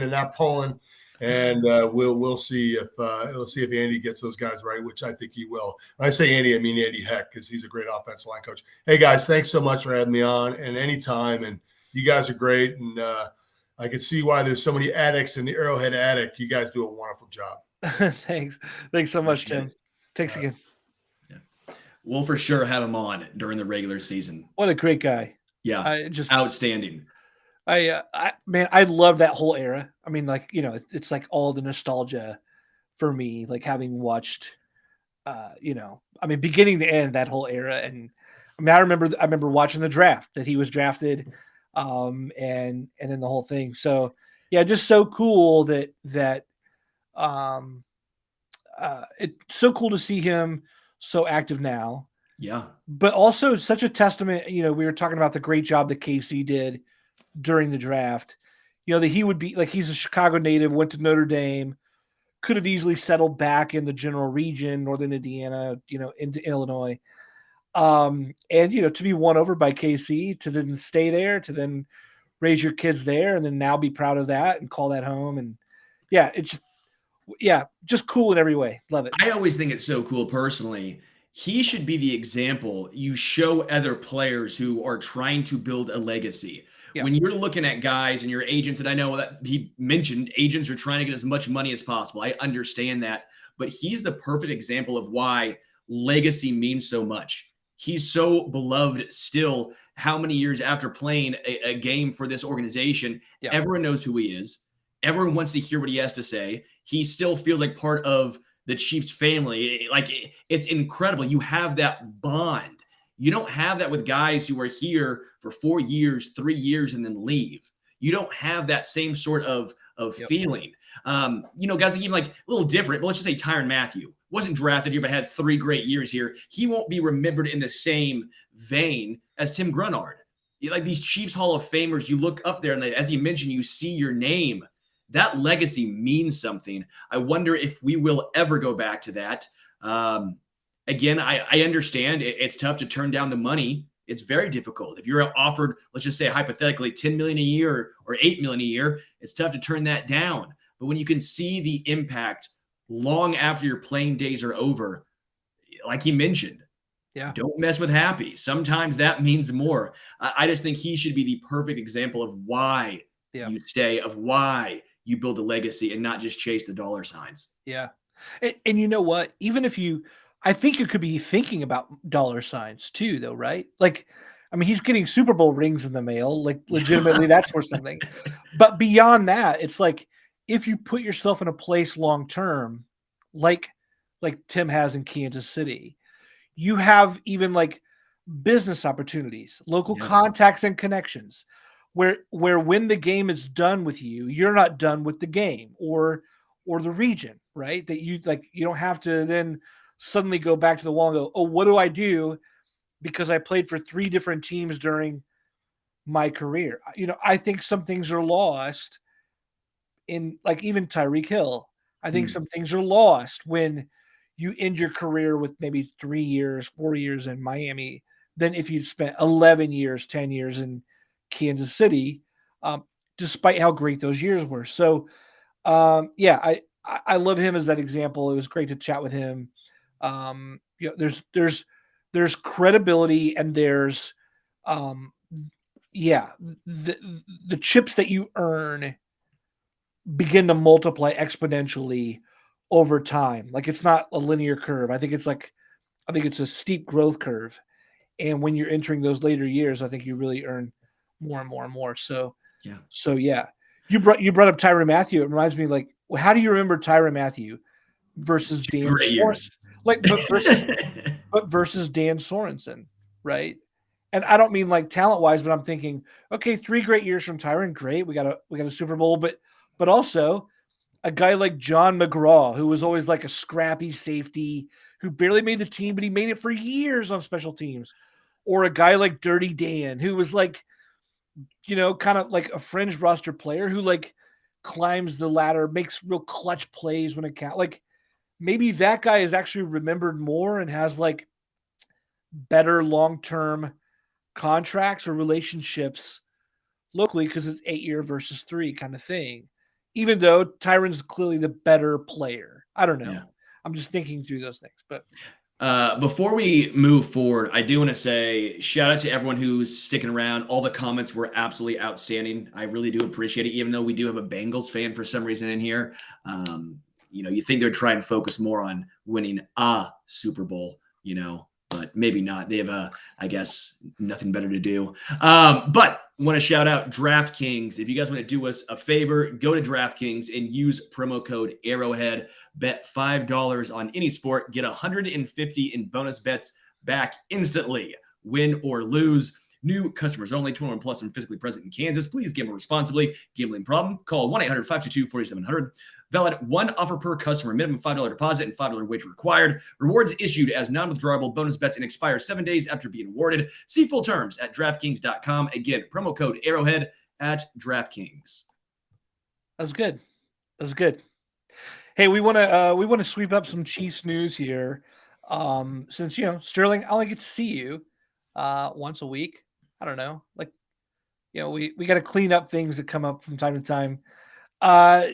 and not pulling, and we'll see if Andy gets those guys right, which I think he will. When I say Andy, I mean Andy Heck, because he's a great offensive line coach. Hey guys, thanks so much for having me on, and anytime. And you guys are great, and I can see why there's so many addicts in the Arrowhead Addict. You guys do a wonderful job. Thanks so much, Tim. Thanks again. Yeah. We'll for sure have him on during the regular season. What a great guy. Yeah, outstanding. I love that whole era. I mean, like, you know, it's like all the nostalgia for me, like having watched, beginning to end, that whole era. And I mean, I remember watching the draft that he was drafted, and then the whole thing. So yeah, just so cool that it's so cool to see him so active now. Yeah. But also such a testament, you know, we were talking about the great job that KC did during the draft, you know, that he would be like, he's a Chicago native, went to Notre Dame, could have easily settled back in the general region, Northern Indiana, you know, into Illinois. And, you know, to be won over by KC, to then stay there, to then raise your kids there, and then now be proud of that and call that home. And yeah, it's just cool in every way. Love it. I always think it's so cool personally. He should be the example you show other players who are trying to build a legacy. Yeah. When you're looking at guys and your agents, and I know that he mentioned agents are trying to get as much money as possible. I understand that, but he's the perfect example of why legacy means so much. He's so beloved still. How many years after playing a game for this organization, everyone knows who he is. Everyone wants to hear what he has to say. He still feels like part of the Chiefs family. Like, it's incredible. You have that bond. You don't have that with guys who are here for 4 years, 3 years, and then leave. You don't have that same sort of feeling. You know, guys that even like a little different, but let's just say Tyrann Mathieu wasn't drafted here, but had 3 great years here. He won't be remembered in the same vein as Tim Grunhard. Like these Chiefs Hall of Famers, you look up there and as you mentioned, you see your name. That legacy means something. I wonder if we will ever go back to that. Again, I understand it's tough to turn down the money. It's very difficult. If you're offered, let's just say hypothetically, $10 million a year or $8 million a year, it's tough to turn that down. But when you can see the impact long after your playing days are over, like he mentioned, don't mess with happy. Sometimes that means more. I just think he should be the perfect example of why you stay, of why you build a legacy and not just chase the dollar signs. Yeah. And you know what? Even if I think you could be thinking about dollar signs too, though, right? Like, I mean, he's getting Super Bowl rings in the mail, like legitimately that's worth something. But beyond that, it's like, if you put yourself in a place long-term, like Tim has in Kansas City, you have even like business opportunities, local contacts and connections where when the game is done with you, you're not done with the game or the region, right? That you don't have to then suddenly go back to the wall and go, oh, what do I do? Because I played for 3 different teams during my career. You know, I think some things are lost in, like, even Tyreek Hill. I think some things are lost when you end your career with maybe 3 years, 4 years in Miami, than if you'd spent 11 years, 10 years in Kansas City, despite how great those years were. So, I love him as that example. It was great to chat with him. You know, there's credibility and there's, the chips that you earn begin to multiply exponentially over time. Like it's not a linear curve. I think it's a steep growth curve. And when you're entering those later years, I think you really earn more and more and more. So yeah. You brought up Tyrann Mathieu. It reminds me, like, how do you remember Tyrann Mathieu versus Dan Great years. versus Dan Sorensen, right? And I don't mean like talent wise, but I'm thinking, okay, 3 great years from Tyrann, great. We got a Super Bowl, but also a guy like John McGraw, who was always like a scrappy safety who barely made the team, but he made it for years on special teams. Or a guy like Dirty Dan, who was like, kind of like a fringe roster player who like climbs the ladder, makes real clutch plays when it counts. Like maybe that guy is actually remembered more and has like better long-term contracts or relationships locally because it's 8-year versus 3 kind of thing. Even though Tyrann's clearly the better player. I don't know. Yeah. I'm just thinking through those things, but before we move forward, I do want to say shout out to everyone who's sticking around. All the comments were absolutely outstanding. I really do appreciate it, even though we do have a Bengals fan for some reason in here. You think they're trying to focus more on winning a Super Bowl, but maybe not. They have I guess, nothing better to do. But want to shout out DraftKings. If you guys want to do us a favor, go to DraftKings and use promo code Arrowhead. Bet $5 on any sport. Get $150 in bonus bets back instantly. Win or lose. New customers only, 21 plus and physically present in Kansas. Please gamble responsibly. Gambling problem? Call 1-800-522-4700. Valid 1 offer per customer. Minimum $5 deposit and $5 wager required. Rewards issued as non-withdrawable bonus bets and expire 7 days after being awarded. See full terms at DraftKings.com. Again, promo code Arrowhead at DraftKings. That's good. Hey, we want to sweep up some Chiefs news here. Since Sterling, I only get to see you once a week. I don't know, we got to clean up things that come up from time to time.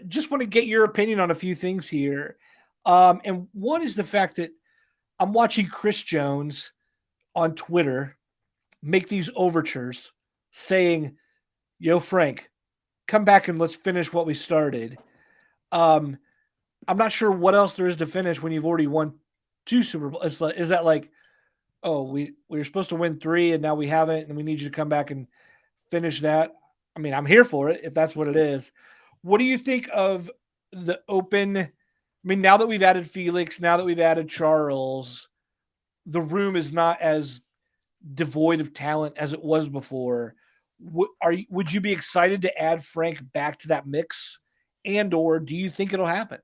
Just want to get your opinion on a few things here. And one is the fact that I'm watching Chris Jones on Twitter make these overtures saying, "Yo, Frank, come back and let's finish what we started." I'm not sure what else there is to finish when you've already won 2 Super Bowls. Is that like, oh, we were supposed to win 3 and now we haven't, and we need you to come back and finish that? I mean, I'm here for it if that's what it is. What do you think of the open? I mean, now that we've added Felix, now that we've added Charles, the room is not as devoid of talent as it was before. Would you be excited to add Frank back to that mix, or do you think it'll happen?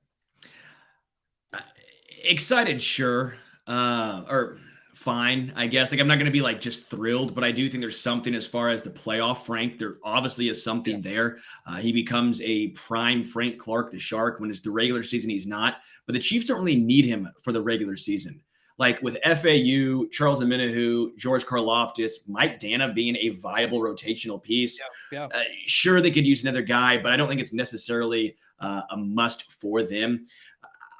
Excited, sure, or fine, I guess. Like, I'm not going to be like just thrilled, but I do think there's something as far as the playoff Frank. There obviously is something there. He becomes a prime Frank Clark, the Shark, when it's the regular season. He's not, but the Chiefs don't really need him for the regular season. Like with FAU, Charles Omenihu, George Karlaftis, Mike Dana being a viable rotational piece. Sure, they could use another guy, but I don't think it's necessarily a must for them.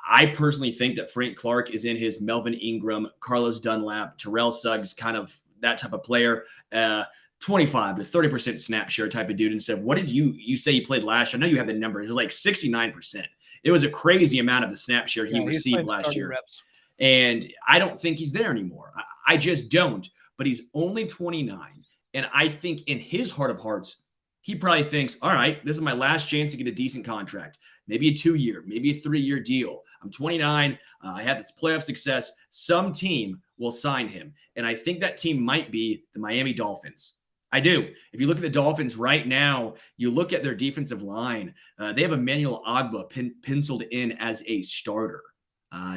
I personally think that Frank Clark is in his Melvin Ingram, Carlos Dunlap, Terrell Suggs, kind of that type of player, 25 to 30% snap share type of dude instead of what did you say he played last year? I know you have the number. It was like 69%. It was a crazy amount of the snap share he received last year. Reps. And I don't think he's there anymore. I just don't. But he's only 29. And I think in his heart of hearts, he probably thinks, all right, this is my last chance to get a decent contract. Maybe a 2-year, maybe a 3-year deal. I'm 29. I had this playoff success. Some team will sign him. And I think that team might be the Miami Dolphins. I do. If you look at the Dolphins right now, you look at their defensive line. They have Emmanuel Ogbah penciled in as a starter.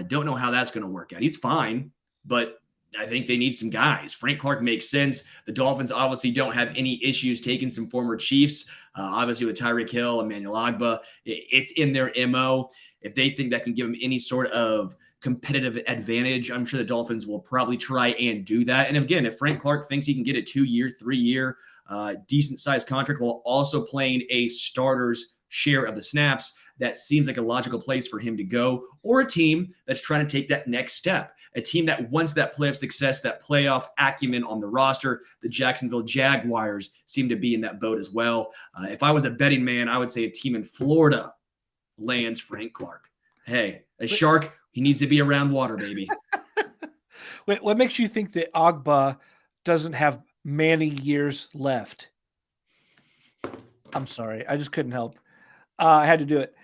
Don't know how that's going to work out. He's fine, but I think they need some guys. Frank Clark makes sense. The Dolphins obviously don't have any issues taking some former Chiefs. Obviously with Tyreek Hill, Emmanuel Ogbah, it's in their MO. If they think that can give them any sort of competitive advantage, I'm sure the Dolphins will probably try and do that. And again, if Frank Clark thinks he can get a 2-year, 3-year, decent-sized contract while also playing a starter's share of the snaps, that seems like a logical place for him to go, or a team that's trying to take that next step, a team that wants that playoff success, that playoff acumen on the roster. The Jacksonville Jaguars seem to be in that boat as well. If I was a betting man, I would say a team in Florida lands Frank Clark. Hey, a shark, he needs to be around water, baby. Wait, what makes you think that Agba doesn't have many years left? I'm sorry. I just couldn't help. I had to do it.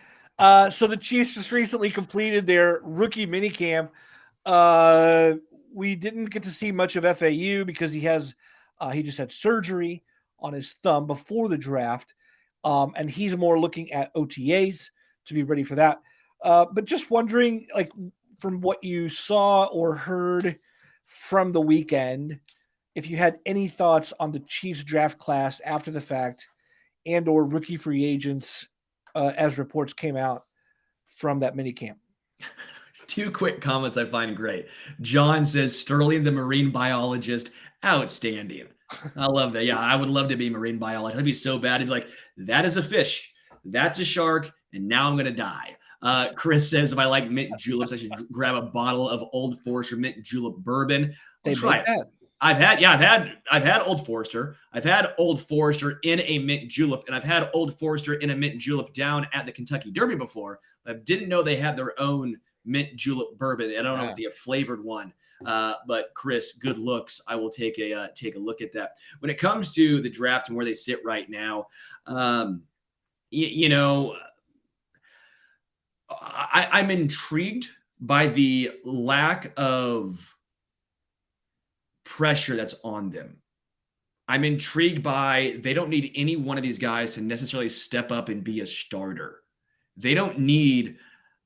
So the Chiefs just recently completed their rookie minicamp. We didn't get to see much of FAU because he just had surgery on his thumb before the draft. And he's more looking at OTAs to be ready for that. But just wondering, like, from what you saw or heard from the weekend, if you had any thoughts on the Chiefs draft class after the fact and or rookie free agents as reports came out from that minicamp. Two quick comments I find great. John says, Sterling, the marine biologist, outstanding. I love that. Yeah, I would love to be a marine biologist. That'd be so bad. It'd be like, that is a fish, that's a shark, and now I'm going to die. Chris says, if I like mint juleps, I should grab a bottle of Old Forester mint julep bourbon. I'll try it. I've had Old Forester. I've had Old Forester in a mint julep, and I've had Old Forester in a mint julep down at the Kentucky Derby before. I didn't know they had their own mint julep bourbon. I don't know if they have flavored one. But Chris, good looks. I will take a look at that. When it comes to the draft and where they sit right now, I'm intrigued by the lack of pressure that's on them. I'm intrigued by they don't need any one of these guys to necessarily step up and be a starter. They don't need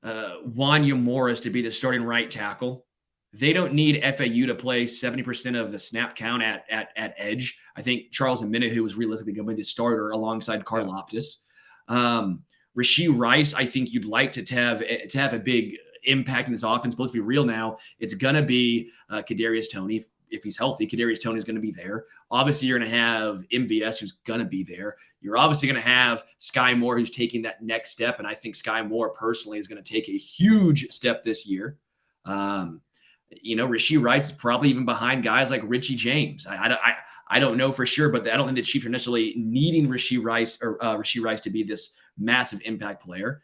Wanya Morris to be the starting right tackle. They don't need FAU to play 70% of the snap count at edge. I think Charles Omenihu was realistically going to be the starter alongside Karlaftis. Rashee Rice, I think you'd like to have a big impact in this offense. But let's be real now. It's going to be Kadarius Toney. If he's healthy, Kadarius Toney is going to be there. Obviously, you're going to have MVS, who's going to be there. You're obviously going to have Sky Moore, who's taking that next step. And I think Sky Moore personally is going to take a huge step this year. Rashee Rice is probably even behind guys like Richie James. I don't know for sure, but I don't think the Chiefs are necessarily needing Rashee Rice to be this massive impact player.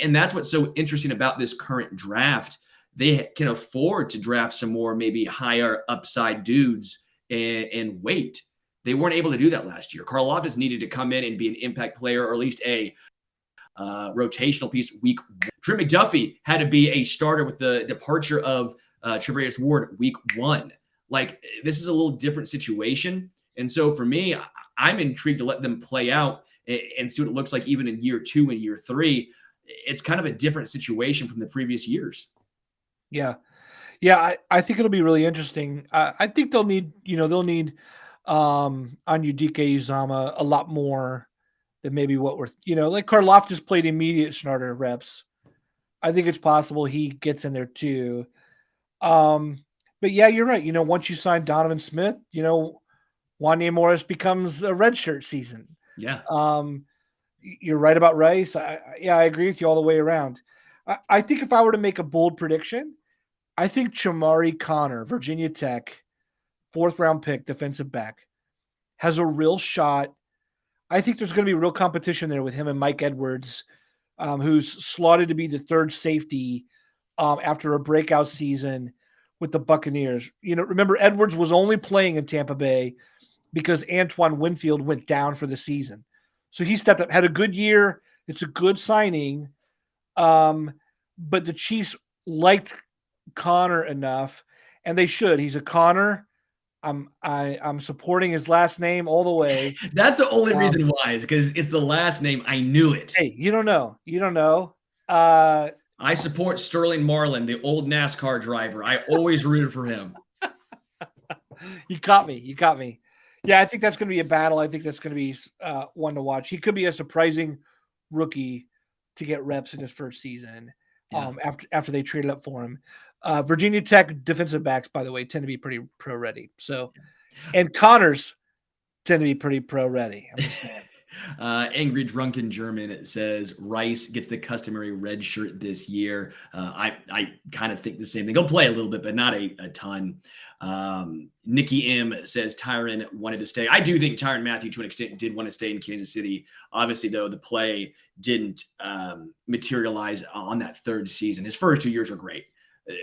And that's what's so interesting about this current draft. They can afford to draft some more maybe higher upside dudes and wait. They weren't able to do that last year. Karlaftis needed to come in and be an impact player, or at least a rotational piece week. Trent McDuffie had to be a starter with the departure of Travarius Ward week 1. Like, this is a little different situation. And so for me, I'm intrigued to let them play out and see what it looks like even in year 2 and year 3. It's kind of a different situation from the previous years. Yeah. I think it'll be really interesting. I think they'll need Anyudike Uzama a lot more than maybe what we're, like Karlaftis played immediate starter reps. I think it's possible he gets in there too. But yeah, you're right. Once you sign Donovan Smith, Wanya Morris becomes a redshirt season. Yeah. You're right about Rice. I agree with you all the way around. I think if I were to make a bold prediction, I think Chamari Connor, Virginia Tech, 4th round pick, defensive back, has a real shot. I think there's going to be real competition there with him and Mike Edwards, who's slotted to be the 3rd safety after a breakout season with the Buccaneers. Remember, Edwards was only playing in Tampa Bay because Antoine Winfield went down for the season. So he stepped up, had a good year. It's a good signing. But the Chiefs liked Connor enough, and they should. He's a Connor. I'm supporting his last name all the way. That's the only reason why, is because it's the last name. I knew it. Hey, you don't know. I support Sterling Marlin, the old NASCAR driver. I always rooted for him. You caught me. Yeah, I think that's going to be a battle. I think that's going to be one to watch. He could be a surprising rookie to get reps in his first season. After they traded up for him. Virginia Tech defensive backs, by the way, tend to be pretty pro ready. So, and Connors tend to be pretty pro ready. I'm just saying. Angry Drunken German says Rice gets the customary red shirt this year. I kind of think the same thing. He'll play a little bit, but not a ton. Nikki M says Tyrann wanted to stay. I do think Tyrann Mathieu, to an extent, did want to stay in Kansas City. Obviously, though, the play didn't materialize on that third season. His first 2 years were great.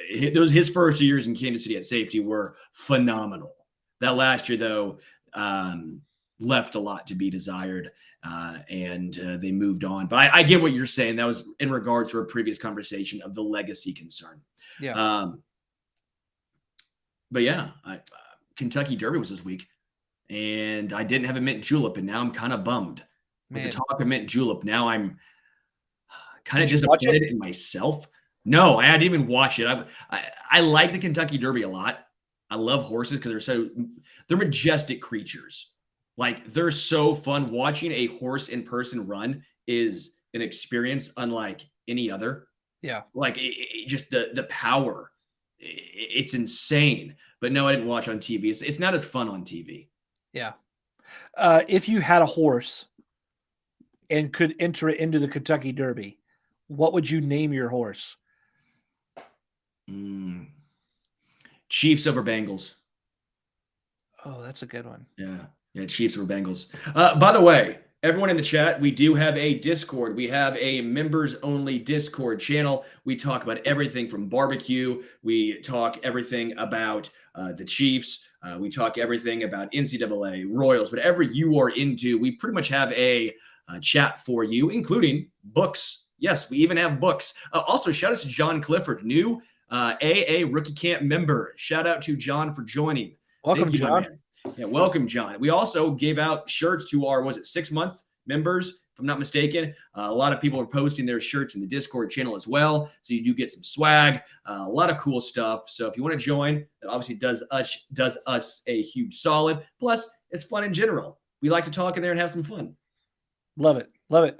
His first 2 years in Kansas City at safety were phenomenal. That last year, though, left a lot to be desired, and they moved on. But I get what you're saying. That was in regards to our previous conversation of the legacy concern. Yeah. But yeah, Kentucky Derby was this week, and I didn't have a mint julep, and now I'm kind of bummed. With the talk of mint julep, now I'm kind of disappointed in myself. No, I didn't even watch it. I like the Kentucky Derby a lot. I love horses because they're majestic creatures. Like, they're so fun. Watching a horse in person run is an experience unlike any other. Yeah. Like, just the power. It's insane. But no, I didn't watch on TV. It's not as fun on TV. Yeah. If you had a horse and could enter it into the Kentucky Derby, what would you name your horse? Chiefs over Bengals. Oh, that's a good one. Yeah, Chiefs over Bengals. By the way, everyone in the chat, we do have a Discord. We have a members-only Discord channel. We talk about everything from barbecue. We talk everything about the Chiefs. We talk everything about NCAA, Royals, whatever you are into. We pretty much have a chat for you, including books. Yes, we even have books. Also, shout out to John Clifford, new AA Rookie Camp member. Shout out to John for joining. Welcome, John. Yeah, welcome, John. We also gave out shirts to our, 6-month members, if I'm not mistaken. A lot of people are posting their shirts in the Discord channel as well. So you do get some swag, a lot of cool stuff. So if you want to join, that obviously does us a huge solid. Plus, it's fun in general. We like to talk in there and have some fun. Love it. Love it.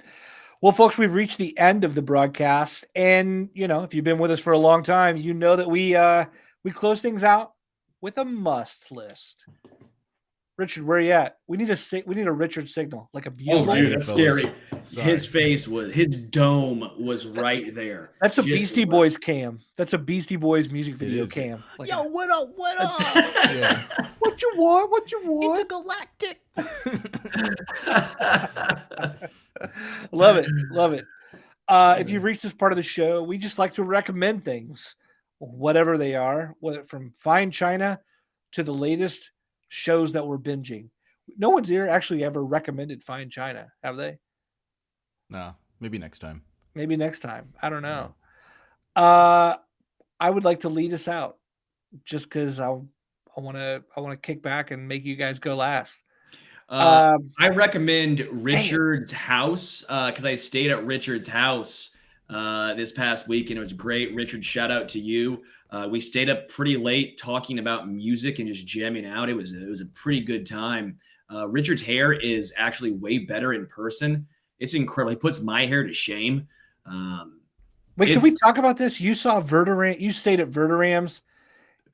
Well, folks, we've reached the end of the broadcast. And, if you've been with us for a long time, you know that we close things out with a must list. Richard, where are you at? We need a Richard signal, like a bugle. Oh, dude, that's scary. His dome was right there. That's a Beastie Boys cam. That's a Beastie Boys music video cam. Like Yo, what up? What up? Yeah. What you want? What you want? Intergalactic. Love it. Love it. If you've reached this part of the show, we just like to recommend things, whatever they are, whether from fine china to the latest shows that we're binging. No one's here actually ever recommended fine china, have they? No, maybe next time. Maybe next time. I don't know. I would like to lead us out just because I want to kick back and make you guys go last. I recommend Richard's house because I stayed at Richard's house this past week and it was great. Richard, shout out to you. We stayed up pretty late talking about music and just jamming out. It was a pretty good time. Richard's hair is actually way better in person. It's incredible. He puts my hair to shame. Wait, can we talk about this? You saw Verderam. You stayed at Verderam's,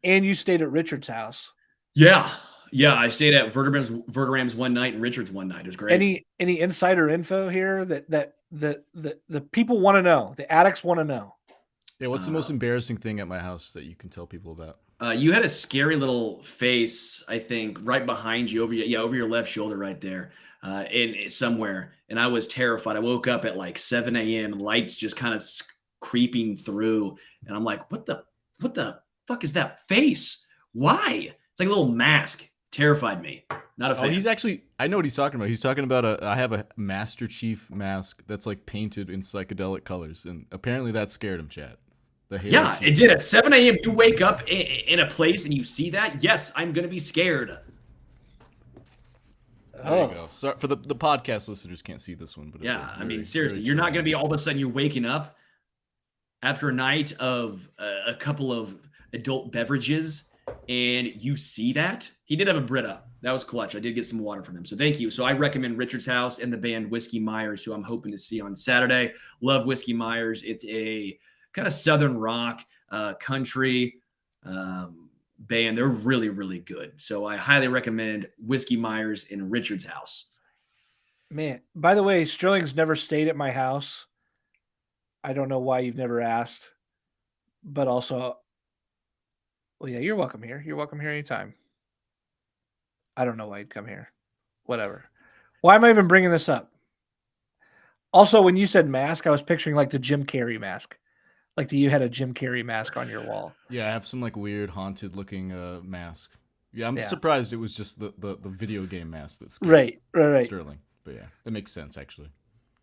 and you stayed at Richard's house. Yeah. I stayed at Verderam's one night and Richard's one night. It was great. Any insider info here that the people want to know? The addicts want to know. Yeah, what's the most embarrassing thing at my house that you can tell people about? You had a scary little face, I think, right behind you, over your left shoulder, right there, in somewhere. And I was terrified. I woke up at like 7 a.m. Lights just kind of creeping through, and I'm like, "What the fuck is that face? Why?" It's like a little mask. Terrified me. Not a fan. He's actually, I know what he's talking about. He's talking about I have a Master Chief mask that's like painted in psychedelic colors, and apparently that scared him, Chad. Yeah, it did. At 7 a.m., you wake up in a place and you see that. Yes, I'm going to be scared. There you go. Sorry, for the podcast listeners can't see this one. But yeah, I mean, seriously, you're not going to be all of a sudden you're waking up after a night of a couple of adult beverages and you see that. He did have a Brita. That was clutch. I did get some water from him. So thank you. So I recommend Richard's house and the band Whiskey Myers, who I'm hoping to see on Saturday. Love Whiskey Myers. It's a kind of Southern rock, country band. They're really, really good. So I highly recommend Whiskey Myers in Richard's house. Man, by the way, Sterling's never stayed at my house. I don't know why you've never asked, but also, well, yeah, you're welcome here. You're welcome here anytime. I don't know why you'd come here. Whatever. Why am I even bringing this up? Also, when you said mask, I was picturing like the Jim Carrey mask, like you had a Jim Carrey mask on your wall. Yeah, I have some like weird haunted looking mask. Yeah, I'm Yeah. surprised it was just the video game mask that's Right. Sterling. But yeah, that makes sense actually.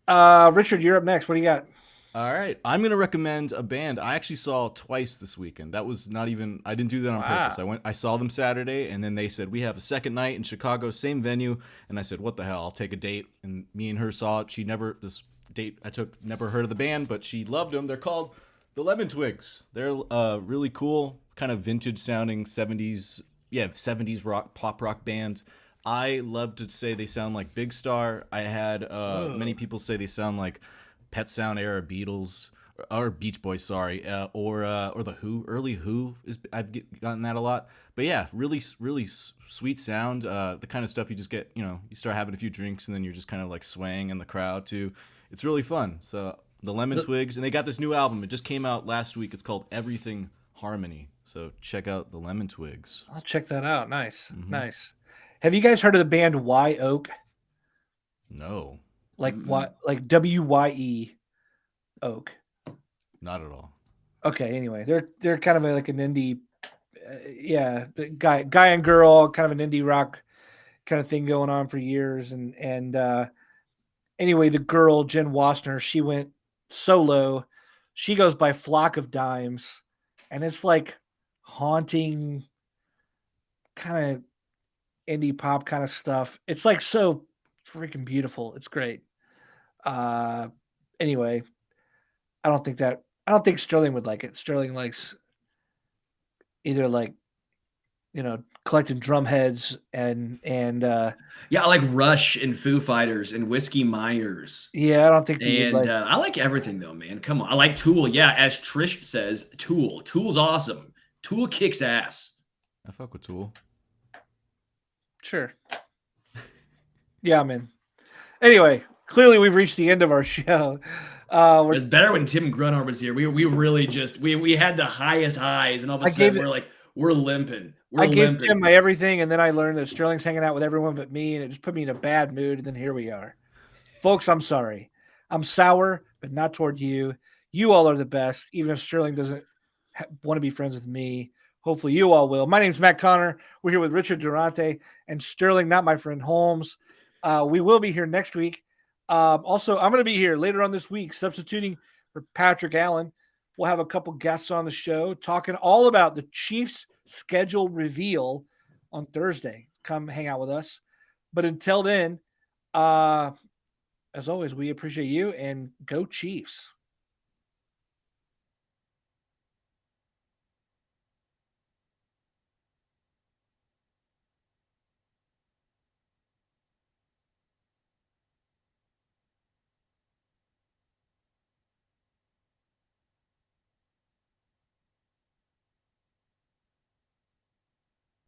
Richard, you're up next. What do you got? All right, I'm gonna recommend a band I actually saw twice this weekend. That was not even I didn't do that on purpose. I saw them Saturday, and then they said we have a second night in Chicago, same venue, and I said what the hell? I'll take a date. And me and her saw it. This date I took never heard of the band, but she loved them. They're called the Lemon Twigs. They're really cool, kind of vintage sounding 70s rock pop rock band. I love to say they sound like Big Star. I had many people say they sound like Pet Sound era Beatles or Beach Boys, sorry, or the Who, early Who I've gotten that a lot. But yeah, really sweet sound. The kind of stuff you just get, you start having a few drinks and then you're just kind of like swaying in the crowd too. It's really fun. So the Lemon Twigs, and they got this new album. It just came out last week. It's called Everything Harmony. So check out the Lemon Twigs. I'll check that out. Nice, nice. Have you guys heard of the band Y Oak? No. Like what? Like WYE Oak. Not at all. Okay. Anyway, they're kind of like an indie, guy and girl, kind of an indie rock kind of thing going on for years. And anyway, the girl Jen Wassner, she went solo. She goes by Flock of Dimes, and it's like haunting, kind of indie pop kind of stuff. It's like so freaking beautiful. It's great. Anyway, I don't think Sterling would like it. Sterling likes either like, collecting drum heads and Yeah, I like Rush and Foo Fighters and Whiskey Myers. yeah, I don't think you would And like. I like everything though, man. Come on. I like Tool. Yeah, as Trish says, Tool. Tool's awesome. Tool kicks ass. I fuck with Tool. Sure. Yeah, man. Anyway, clearly we've reached the end of our show. It was better when Tim Grunhard was here. We really just we had the highest highs, and all of a sudden we're limping. I gave Tim my everything, and then I learned that Sterling's hanging out with everyone but me, and it just put me in a bad mood. And then here we are, folks. I'm sorry. I'm sour, but not toward you. You all are the best, even if Sterling doesn't want to be friends with me. Hopefully, you all will. My name's Matt Connor. We're here with Richard Durante and Sterling, not my friend Holmes. We will be here next week. Also, I'm going to be here later on this week, substituting for Patrick Allen. We'll have a couple guests on the show talking all about the Chiefs' schedule reveal on Thursday. Come hang out with us. But until then, as always, we appreciate you, and go Chiefs.